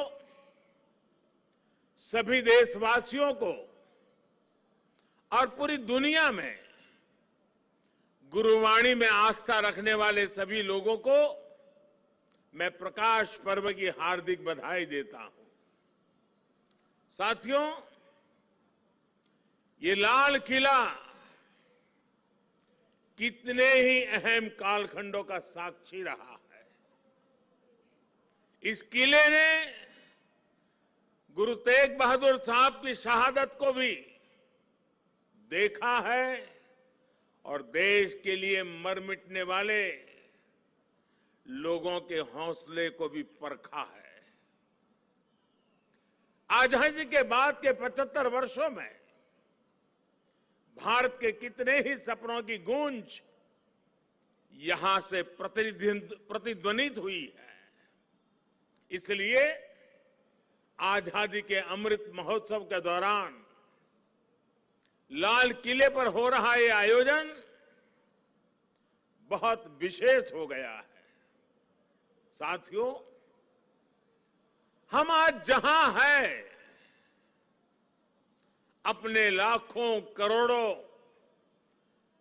सभी देशवासियों को और पूरी दुनिया में गुरुवाणी में आस्था रखने वाले सभी लोगों को मैं प्रकाश पर्व की हार्दिक बधाई देता हूं। साथियों, ये लाल किला कितने ही अहम कालखंडों का साक्षी रहा है। इस किले ने गुरु तेग बहादुर साहब की शहादत को भी देखा है और देश के लिए मर मिटने वाले लोगों के हौसले को भी परखा है। आजादी के बाद के 75 वर्षों में भारत के कितने ही सपनों की गूंज यहां से प्रतिध्वनित हुई है। इसलिए आजादी के अमृत महोत्सव के दौरान लाल किले पर हो रहा ये आयोजन बहुत विशेष हो गया है। साथियों, हम आज जहां हैं, अपने लाखों करोड़ों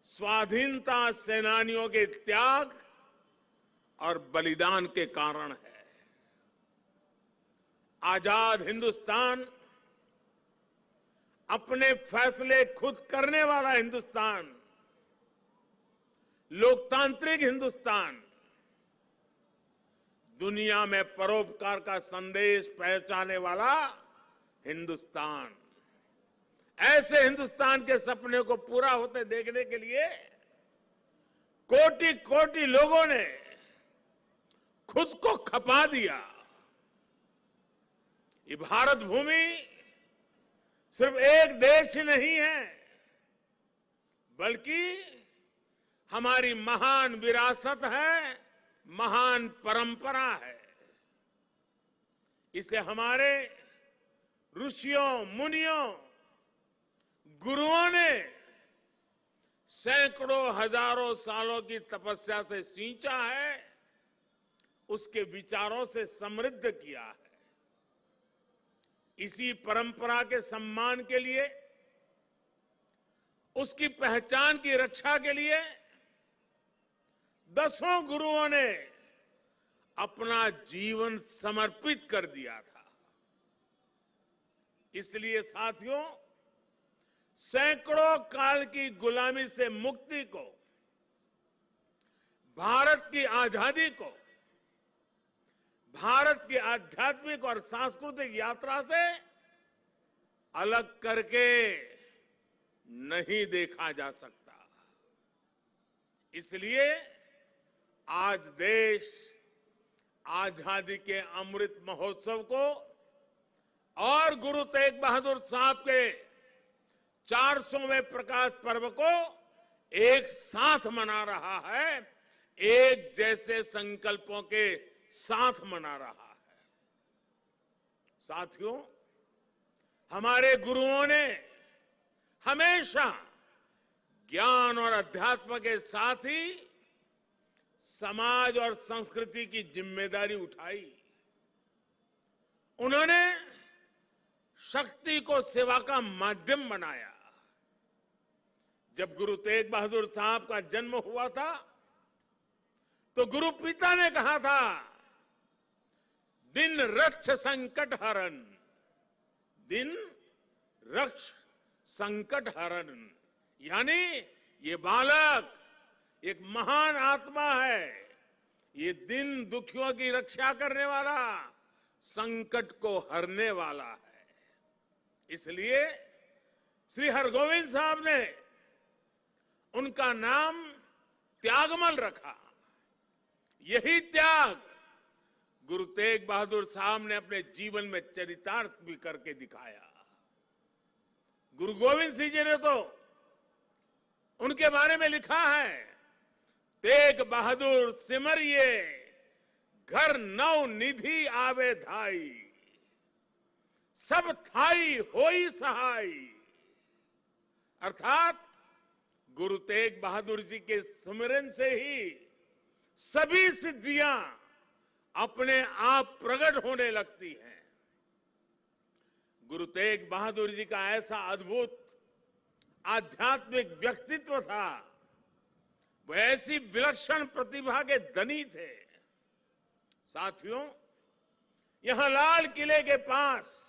स्वाधीनता सेनानियों के त्याग और बलिदान के कारण है। आजाद हिंदुस्तान, अपने फैसले खुद करने वाला हिंदुस्तान, लोकतांत्रिक हिंदुस्तान, दुनिया में परोपकार का संदेश पहुंचाने वाला हिंदुस्तान, ऐसे हिंदुस्तान के सपने को पूरा होते देखने के लिए कोटि कोटि लोगों ने खुद को खपा दिया। ये भारत भूमि सिर्फ एक देश ही नहीं है, बल्कि हमारी महान विरासत है, महान परंपरा है। इसे हमारे ऋषियों, मुनियों, गुरुओं ने सैकड़ों हजारों सालों की तपस्या से सींचा है, उसके विचारों से समृद्ध किया है। इसी परंपरा के सम्मान के लिए, उसकी पहचान की रक्षा के लिए दसों गुरुओं ने अपना जीवन समर्पित कर दिया था। इसलिए साथियों, सैकड़ों काल की गुलामी से मुक्ति को, भारत की आजादी को, भारत की आध्यात्मिक और सांस्कृतिक यात्रा से अलग करके नहीं देखा जा सकता। इसलिए आज देश आजादी के अमृत महोत्सव को और गुरु तेग बहादुर साहब के 400वें प्रकाश पर्व को एक साथ मना रहा है, एक जैसे संकल्पों के साथ मना रहा है। साथियों, हमारे गुरुओं ने हमेशा ज्ञान और अध्यात्म के साथ ही समाज और संस्कृति की जिम्मेदारी उठाई। उन्होंने शक्ति को सेवा का माध्यम बनाया। जब गुरु तेग बहादुर साहब का जन्म हुआ था, तो गुरु पिता ने कहा था, दिन रक्ष संकट हरण, दिन रक्ष संकट हरण, यानी ये बालक एक महान आत्मा है, ये दिन दुखियों की रक्षा करने वाला, संकट को हरने वाला है। इसलिए श्री हरगोविंद साहब ने उनका नाम त्यागमल रखा। यही त्याग गुरु तेग बहादुर साहब ने अपने जीवन में चरितार्थ भी करके दिखाया। गुरु गोविंद सिंह जी ने तो उनके बारे में लिखा है, तेग बहादुर सिमरिए घर नौ निधि आवे धाई, सब थाई होई सहाय। अर्थात गुरु तेग बहादुर जी के सुमिरन से ही सभी सिद्धियां अपने आप प्रकट होने लगती हैं। गुरु तेग बहादुर जी का ऐसा अद्भुत आध्यात्मिक व्यक्तित्व था, वो ऐसी विलक्षण प्रतिभा के धनी थे। साथियों, यहां लाल किले के पास,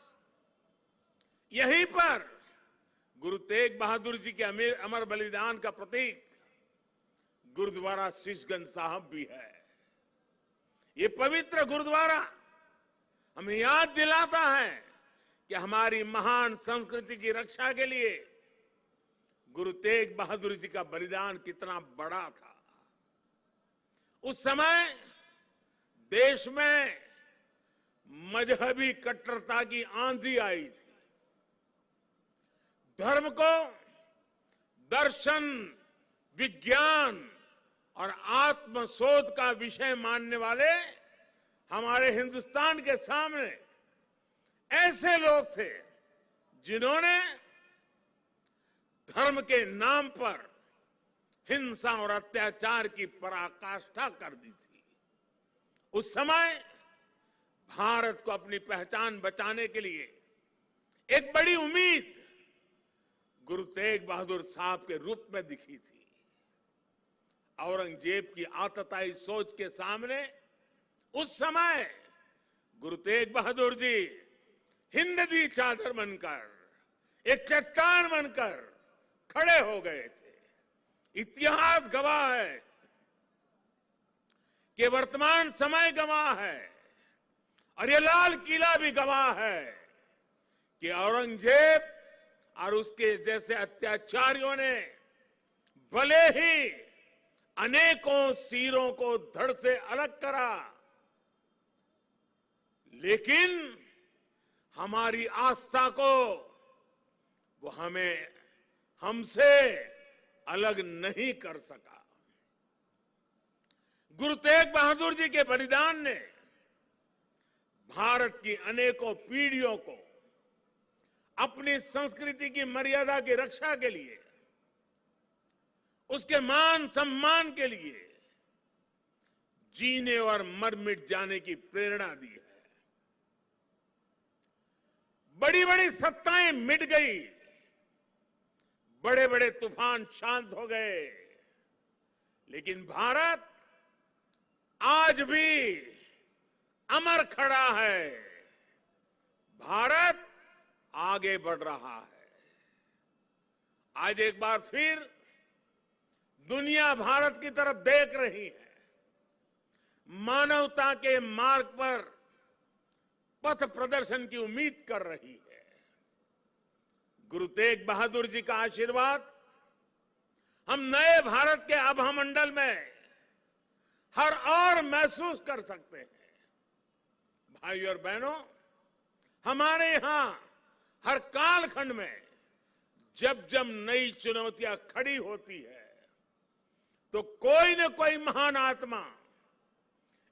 यहीं पर गुरु तेग बहादुर जी के अमर बलिदान का प्रतीक गुरुद्वारा शीशगंज साहब भी है। ये पवित्र गुरुद्वारा हमें याद दिलाता है कि हमारी महान संस्कृति की रक्षा के लिए गुरु तेग बहादुर जी का बलिदान कितना बड़ा था। उस समय देश में मजहबी कट्टरता की आंधी आई थी। धर्म को दर्शन, विज्ञान और आत्मशोध का विषय मानने वाले हमारे हिंदुस्तान के सामने ऐसे लोग थे जिन्होंने धर्म के नाम पर हिंसा और अत्याचार की पराकाष्ठा कर दी थी। उस समय भारत को अपनी पहचान बचाने के लिए एक बड़ी उम्मीद गुरु तेग बहादुर साहब के रूप में दिखी थी। औरंगजेब की आतताई सोच के सामने उस समय गुरु तेग बहादुर जी हिंद दी चादर बनकर एक चट्टान बनकर खड़े हो गए थे। इतिहास गवाह है कि वर्तमान समय गवाह है और ये लाल किला भी गवाह है कि औरंगजेब और उसके जैसे अत्याचारियों ने भले ही अनेकों सिरों को धड़ से अलग करा, लेकिन हमारी आस्था को वो हमसे अलग नहीं कर सका। गुरु तेग बहादुर जी के बलिदान ने भारत की अनेकों पीढ़ियों को अपनी संस्कृति की मर्यादा की रक्षा के लिए, उसके मान सम्मान के लिए जीने और मर मिट जाने की प्रेरणा दी है। बड़ी बड़ी सत्ताएं मिट गई, बड़े बड़े तूफान शांत हो गए, लेकिन भारत आज भी अमर खड़ा है। भारत आगे बढ़ रहा है। आज एक बार फिर दुनिया भारत की तरफ देख रही है। मानवता के मार्ग पर पथ प्रदर्शन की उम्मीद कर रही है। गुरु तेग बहादुर जी का आशीर्वाद हम नए भारत के आभा मंडल में हर और महसूस कर सकते हैं। भाइयों और बहनों, हमारे यहां हर कालखंड में जब जब नई चुनौतियां खड़ी होती है तो कोई न कोई महान आत्मा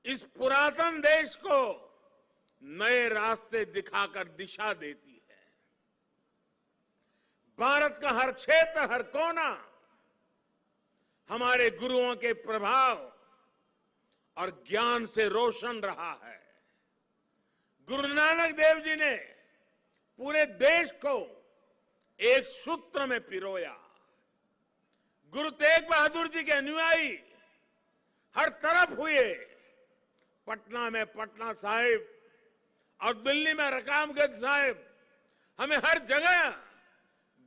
इस पुरातन देश को नए रास्ते दिखाकर दिशा देती है। भारत का हर क्षेत्र, हर कोना हमारे गुरुओं के प्रभाव और ज्ञान से रोशन रहा है। गुरु नानक देव जी ने पूरे देश को एक सूत्र में पिरोया। गुरु तेग बहादुर जी के अनुयायी हर तरफ हुए। पटना में पटना साहिब और दिल्ली में रकाबगंज साहिब, हमें हर जगह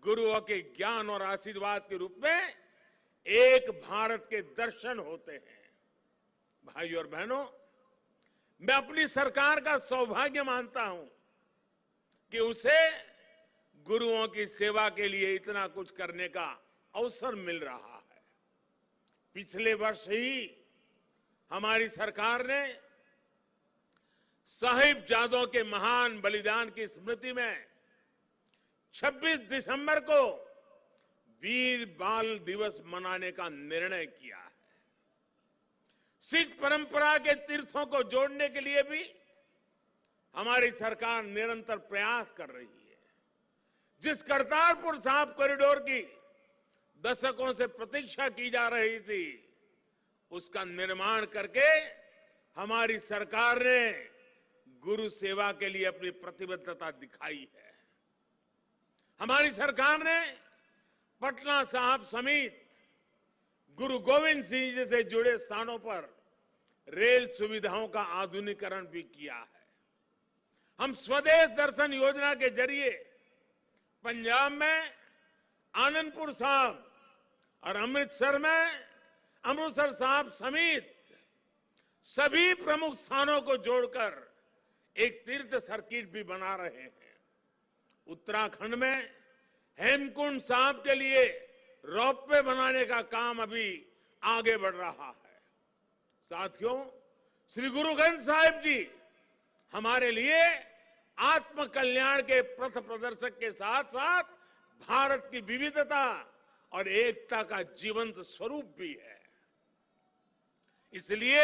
गुरुओं के ज्ञान और आशीर्वाद के रूप में एक भारत के दर्शन होते हैं। भाइयों और बहनों, मैं अपनी सरकार का सौभाग्य मानता हूं कि उसे गुरुओं की सेवा के लिए इतना कुछ करने का अवसर मिल रहा है। पिछले वर्ष ही हमारी सरकार ने साहिबजादों के महान बलिदान की स्मृति में 26 दिसंबर को वीर बाल दिवस मनाने का निर्णय किया है। सिख परंपरा के तीर्थों को जोड़ने के लिए भी हमारी सरकार निरंतर प्रयास कर रही है। जिस करतारपुर साहिब कॉरिडोर की दशकों से प्रतीक्षा की जा रही थी, उसका निर्माण करके हमारी सरकार ने गुरु सेवा के लिए अपनी प्रतिबद्धता दिखाई है। हमारी सरकार ने पटना साहिब समेत गुरु गोविंद सिंह जी से जुड़े स्थानों पर रेल सुविधाओं का आधुनिकीकरण भी किया है। हम स्वदेश दर्शन योजना के जरिए पंजाब में आनंदपुर साहिब और अमृतसर में अमृतसर साहिब समेत सभी प्रमुख स्थानों को जोड़कर एक तीर्थ सर्किट भी बना रहे हैं। उत्तराखंड में हेमकुंड साहिब के लिए रोपवे बनाने का काम अभी आगे बढ़ रहा है। साथियों, श्री गुरु ग्रंथ साहिब जी हमारे लिए आत्म कल्याण के पथ प्रदर्शक के साथ साथ भारत की विविधता और एकता का जीवंत स्वरूप भी है। इसलिए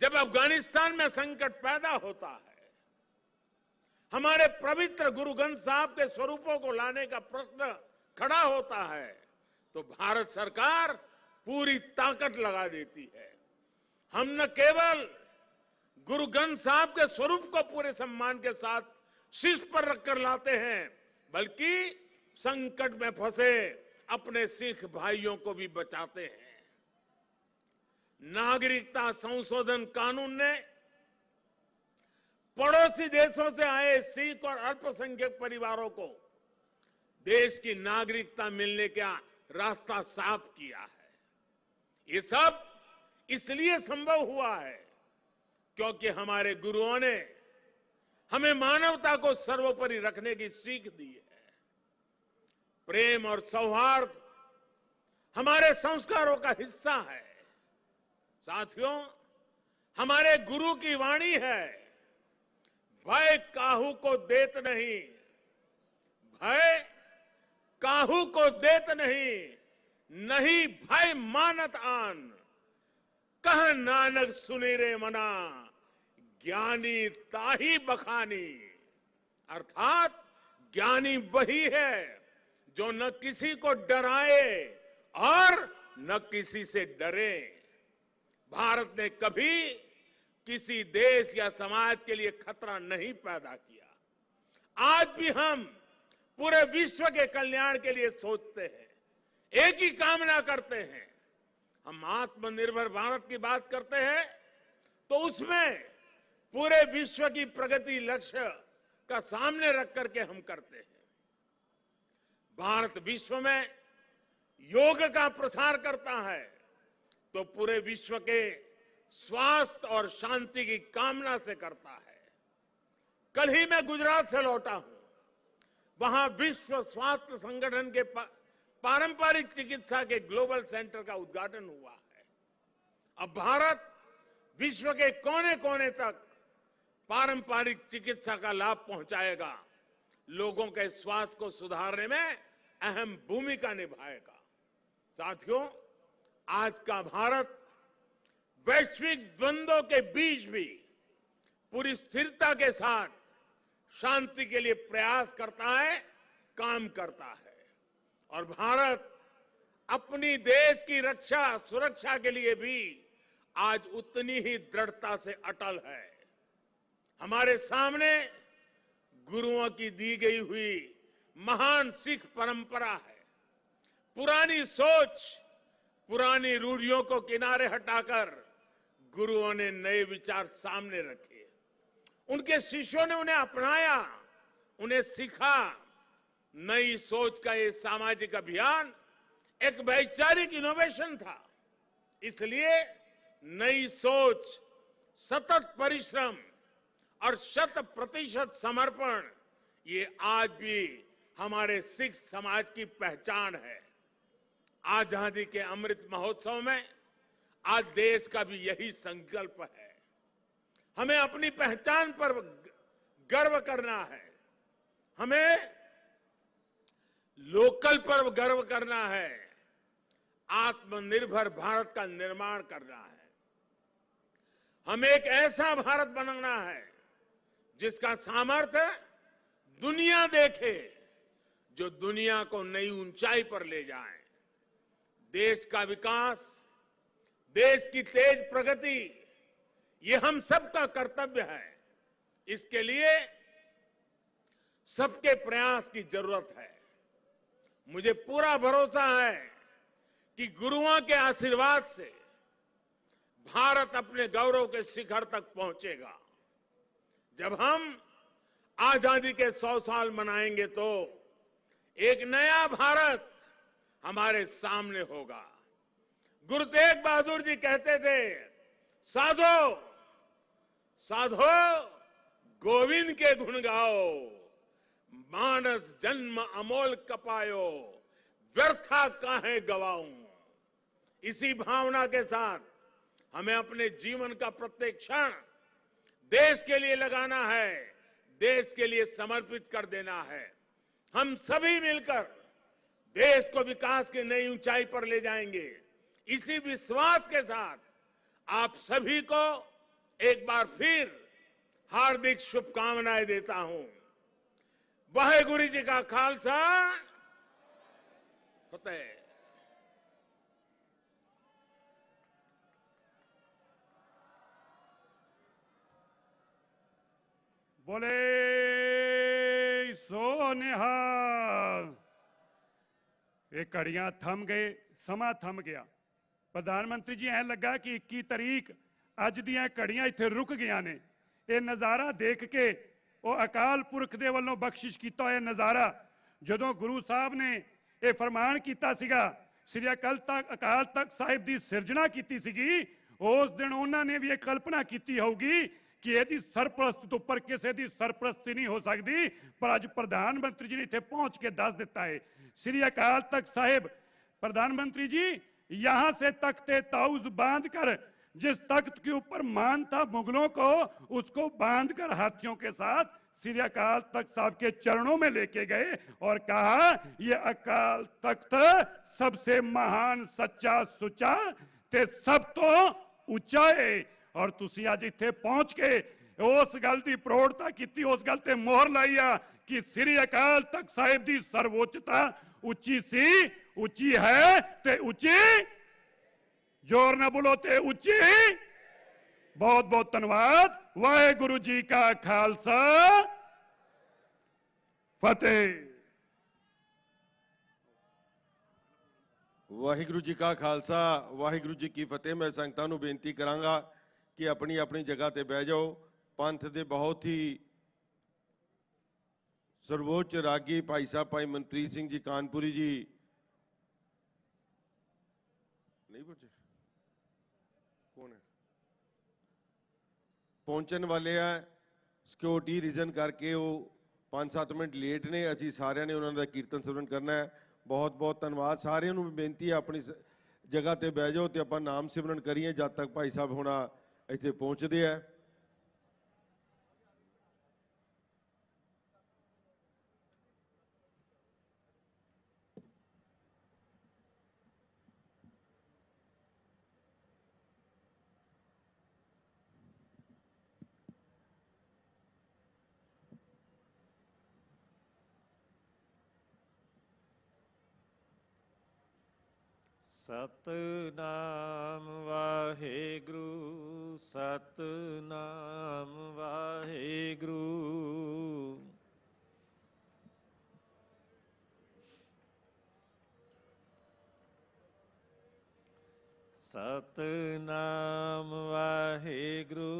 जब अफगानिस्तान में संकट पैदा होता है, हमारे पवित्र गुरु ग्रंथ साहिब के स्वरूपों को लाने का प्रश्न खड़ा होता है तो भारत सरकार पूरी ताकत लगा देती है। हम न केवल गुरु ग्रंथ साहब के स्वरूप को पूरे सम्मान के साथ शीर्ष पर रखकर लाते हैं, बल्कि संकट में फंसे अपने सिख भाइयों को भी बचाते हैं। नागरिकता संशोधन कानून ने पड़ोसी देशों से आए सिख और अल्पसंख्यक परिवारों को देश की नागरिकता मिलने का रास्ता साफ किया है। ये सब इसलिए संभव हुआ है क्योंकि हमारे गुरुओं ने हमें मानवता को सर्वोपरि रखने की सीख दी है। प्रेम और सौहार्द हमारे संस्कारों का हिस्सा है। साथियों, हमारे गुरु की वाणी है, भय काहू को देत नहीं, भय काहू को देत नहीं, नहीं भय मानत आन, कह नानक सुनी रे मना, ज्ञानी ताही बखानी। अर्थात ज्ञानी वही है जो न किसी को डराए और न किसी से डरे। भारत ने कभी किसी देश या समाज के लिए खतरा नहीं पैदा किया। आज भी हम पूरे विश्व के कल्याण के लिए सोचते हैं, एक ही कामना करते हैं। हम आत्मनिर्भर भारत की बात करते हैं तो उसमें पूरे विश्व की प्रगति लक्ष्य का सामने रख करके हम करते हैं। भारत विश्व में योग का प्रसार करता है तो पूरे विश्व के स्वास्थ्य और शांति की कामना से करता है। कल ही मैं गुजरात से लौटा हूं, वहां विश्व स्वास्थ्य संगठन के पारंपरिक चिकित्सा के ग्लोबल सेंटर का उद्घाटन हुआ है। अब भारत विश्व के कोने कोने तक पारंपरिक चिकित्सा का लाभ पहुंचाएगा, लोगों के स्वास्थ्य को सुधारने में अहम भूमिका निभाएगा। साथियों, आज का भारत वैश्विक द्वंद्वों के बीच भी पूरी स्थिरता के साथ शांति के लिए प्रयास करता है, काम करता है। और भारत अपनी देश की रक्षा सुरक्षा के लिए भी आज उतनी ही दृढ़ता से अटल है। हमारे सामने गुरुओं की दी गई हुई महान सिख परंपरा है। पुरानी सोच, पुरानी रूढ़ियों को किनारे हटाकर गुरुओं ने नए विचार सामने रखे। उनके शिष्यों ने उन्हें अपनाया, उन्हें सीखा। नई सोच का ये सामाजिक अभियान एक वैचारिक इनोवेशन था। इसलिए नई सोच, सतत परिश्रम और 100% समर्पण, ये आज भी हमारे सिख समाज की पहचान है। आजादी के अमृत महोत्सव में आज देश का भी यही संकल्प है। हमें अपनी पहचान पर गर्व करना है, हमें लोकल पर गर्व करना है, आत्मनिर्भर भारत का निर्माण करना है। हमें एक ऐसा भारत बनाना है जिसका सामर्थ्य दुनिया देखे, जो दुनिया को नई ऊंचाई पर ले जाए। देश का विकास, देश की तेज प्रगति, ये हम सबका कर्तव्य है। इसके लिए सबके प्रयास की जरूरत है। मुझे पूरा भरोसा है कि गुरुओं के आशीर्वाद से भारत अपने गौरव के शिखर तक पहुंचेगा। जब हम आजादी के 100 साल मनाएंगे तो एक नया भारत हमारे सामने होगा। गुरु तेग बहादुर जी कहते थे, साधो साधो गोविंद के गुण गाओ, मानस जन्म अमोल कपायो, व्यर्था काहे गवाऊं। इसी भावना के साथ हमें अपने जीवन का प्रत्येक क्षण देश के लिए लगाना है, देश के लिए समर्पित कर देना है। हम सभी मिलकर देश को विकास की नई ऊंचाई पर ले जाएंगे। इसी विश्वास के साथ आप सभी को एक बार फिर हार्दिक शुभकामनाएं देता हूं। वाहेगुरु जी का खालसा, फतेह। बोले सो निहाल। ये घड़ियां थम गए, समा थम गया। प्रधानमंत्री जी ऐ लगा कि 21 तारीख अज दियां घड़ियां इत्थे रुक गईयां ने। ये नज़ारा देख के वो अकाल पुरख दे वल्लों बख्शिश किया होया नज़ारा, जदों गुरु साहब ने ये फरमान किया सीगा, श्री अकाल तख्त साहिब की सिरजना की सीगी, उस दिन उन्होंने भी एक कल्पना की होगी कि यदि सरप्रस्ती तो उपर किसी की सरप्रस्ती नहीं हो सकती, पर अज प्रधानमंत्री जी ने इत्थे पहुंच के दस दिता है। श्री अकाल तख्त साहिब, प्रधानमंत्री जी यहां से तख्ते ताउज बांध कर, जिस तख्त के ऊपर मान था मुगलों को, उसको बांध कर हाथियों के साथ श्री अकाल तख्त साहब के चरणों में लेके गए और कहा ये अकाल तख्त सबसे महान सच्चा सुचा ते सब तो उच्चा है। और तुसी अज इत्थे पहुंच के उस गल की प्रौढ़ता की, उस गल ते मोहर लाई आ कि श्री अकाल तख्त साहिब की सर्वोच्चता उच्ची सी, उच्ची है ते उच्ची, जोर न बोलो ते उच्ची। बहुत बहुत धन्यवाद। वाहेगुरु जी का खालसा, फतेह। वाहिगुरु जी का खालसा, वाहिगुरु जी की फतेह। मैं संगतां नूं बेनती करांगा कि अपनी अपनी जगह ते बह जाओ। पंथ दे बहुत ही सर्वोच्च रागी भाई साहब भाई मनप्रीत सिंह जी कानपुरी जी नहीं पहुंचे, कौन है, पहुंचने वाले हैं। सिक्योरिटी रीजन करके वो 5-7 मिनट लेट ने। असी सारिਆਂ ने उन्होंने कीर्तन सिमरन करना है। बहुत बहुत धन्यवाद। सारिਆਂ ਨੂੰ बेनती है अपनी जगह ते बह जाओ तो ਆਪਾਂ नाम सिमरन करिए जब तक भाई साहब होना ਇੱਥੇ पहुंचते हैं। सतनाम वाहेगुरु, सतनाम वाहेगुरु। सतनाम वाहेगुरु,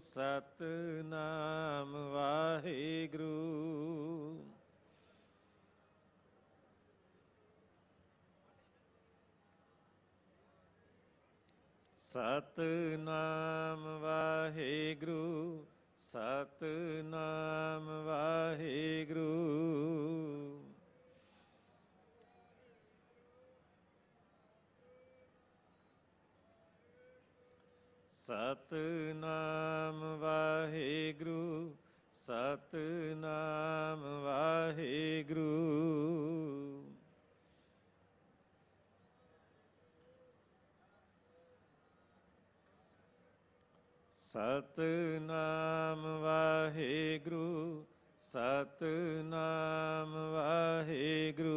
सतनाम वाहेगुरु। सतनाम वाहेगुरु, सतनाम वाहेगुरु। सतनाम वाहेगुरु, सतनाम वाहेगुरु। सतनाम वाहेगुरु, सतनाम वाहेगुरु।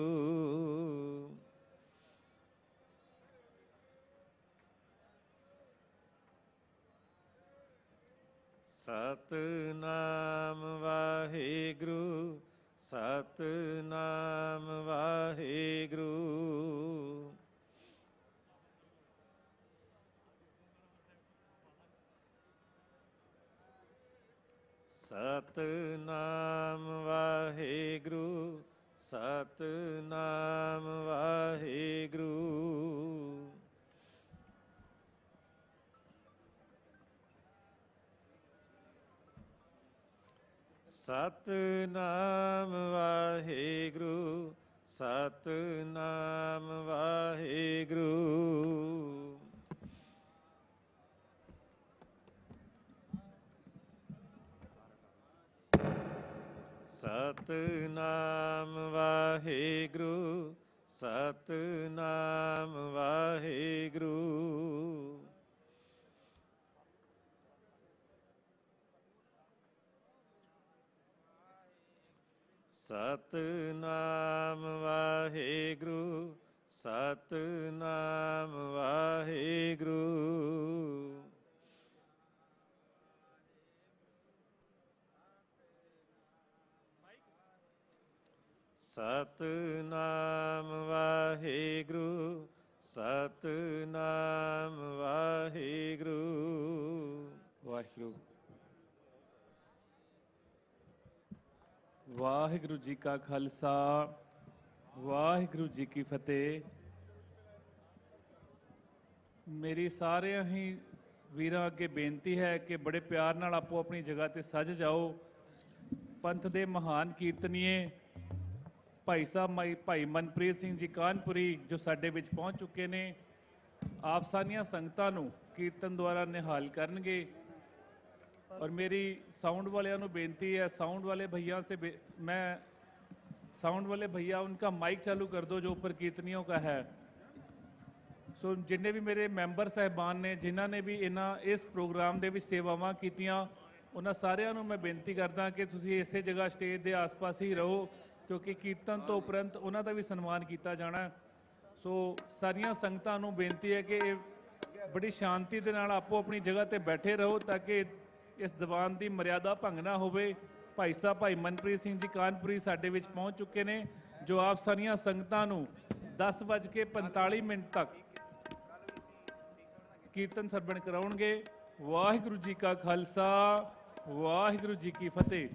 सतनाम वाहेगुरु, सतनाम वाहेगुरु। सतनाम वाहेगुरु, सतनाम वाहेगुरु। सतनाम वाहेगुरु, सतनाम वाहेगुरु। सतनाम वाहेगुरु, सतनाम वाहेगुरु। ਸਤਿਨਾਮ ਵਾਹਿਗੁਰੂ ਸਤਿਨਾਮ ਵਾਹਿਗੁਰੂ ਸਤਿਨਾਮ ਵਾਹਿਗੁਰੂ ਸਤਿਨਾਮ ਵਾਹਿਗੁਰੂ ਵਾਹਿਗੁਰੂ ਵਾਹਿਗੁਰੂ ਜੀ ਕਾ ਖਾਲਸਾ ਵਾਹਿਗੁਰੂ ਜੀ ਕੀ ਫਤਿਹ। ਮੇਰੀ ਸਾਰਿਆਂ ਹੀ ਵੀਰਾਂ ਅੱਗੇ ਬੇਨਤੀ ਹੈ ਕਿ ਬੜੇ ਪਿਆਰ ਨਾਲ ਆਪੋ ਆਪਣੀ ਜਗ੍ਹਾ ਤੇ ਸੱਜ ਜਾਓ। ਪੰਥ ਦੇ ਮਹਾਨ ਕੀਰਤਨੀਏ ਭਾਈ ਸਾਹਿਬ ਭਾਈ ਮਨਪ੍ਰੀਤ ਸਿੰਘ ਜੀ ਕਾਨਪੁਰੀ ਜੋ ਸਾਡੇ ਵਿੱਚ ਪਹੁੰਚ ਚੁੱਕੇ ਨੇ, ਆਪ ਸਾਰੀਆਂ ਸੰਗਤਾਂ ਨੂੰ ਕੀਰਤਨ ਦੁਆਰਾ ਨਿਹਾਲ ਕਰਨਗੇ। और मेरी साउंड वाले बेनती है, साउंड वाले भैया से साउंड वाले भैया उनका माइक चालू कर दो जो ऊपर कीर्तनियों का है। सो जिन्ने भी मेरे मैंबर साहबान ने जिन्हों ने भी इस प्रोग्राम के भी सेवावां कीतियां उन्होंने सारिਆਂ ਨੂੰ मैं बेनती करदा कि तुसीं इसे जगह स्टेज के आस पास ही रहो क्योंकि कीर्तन तो उपरंत उन्हों का भी सन्मान किया जाना। सो सारिया संगतां ਨੂੰ बेनती है कि बड़ी शांति के नाल आपो अपनी जगह पर बैठे रहो ताकि इस दीवान की मर्यादा भंग ना होवे। भाई साहब भाई मनप्रीत सिंह जी कानपुरी साडे विच पहुंच चुके ने जो आप सारिया संगतां नूं 10:45 तक कीर्तन सरवण कराउणगे। वाहिगुरू जी का खालसा वाहिगुरू जी की फतेह।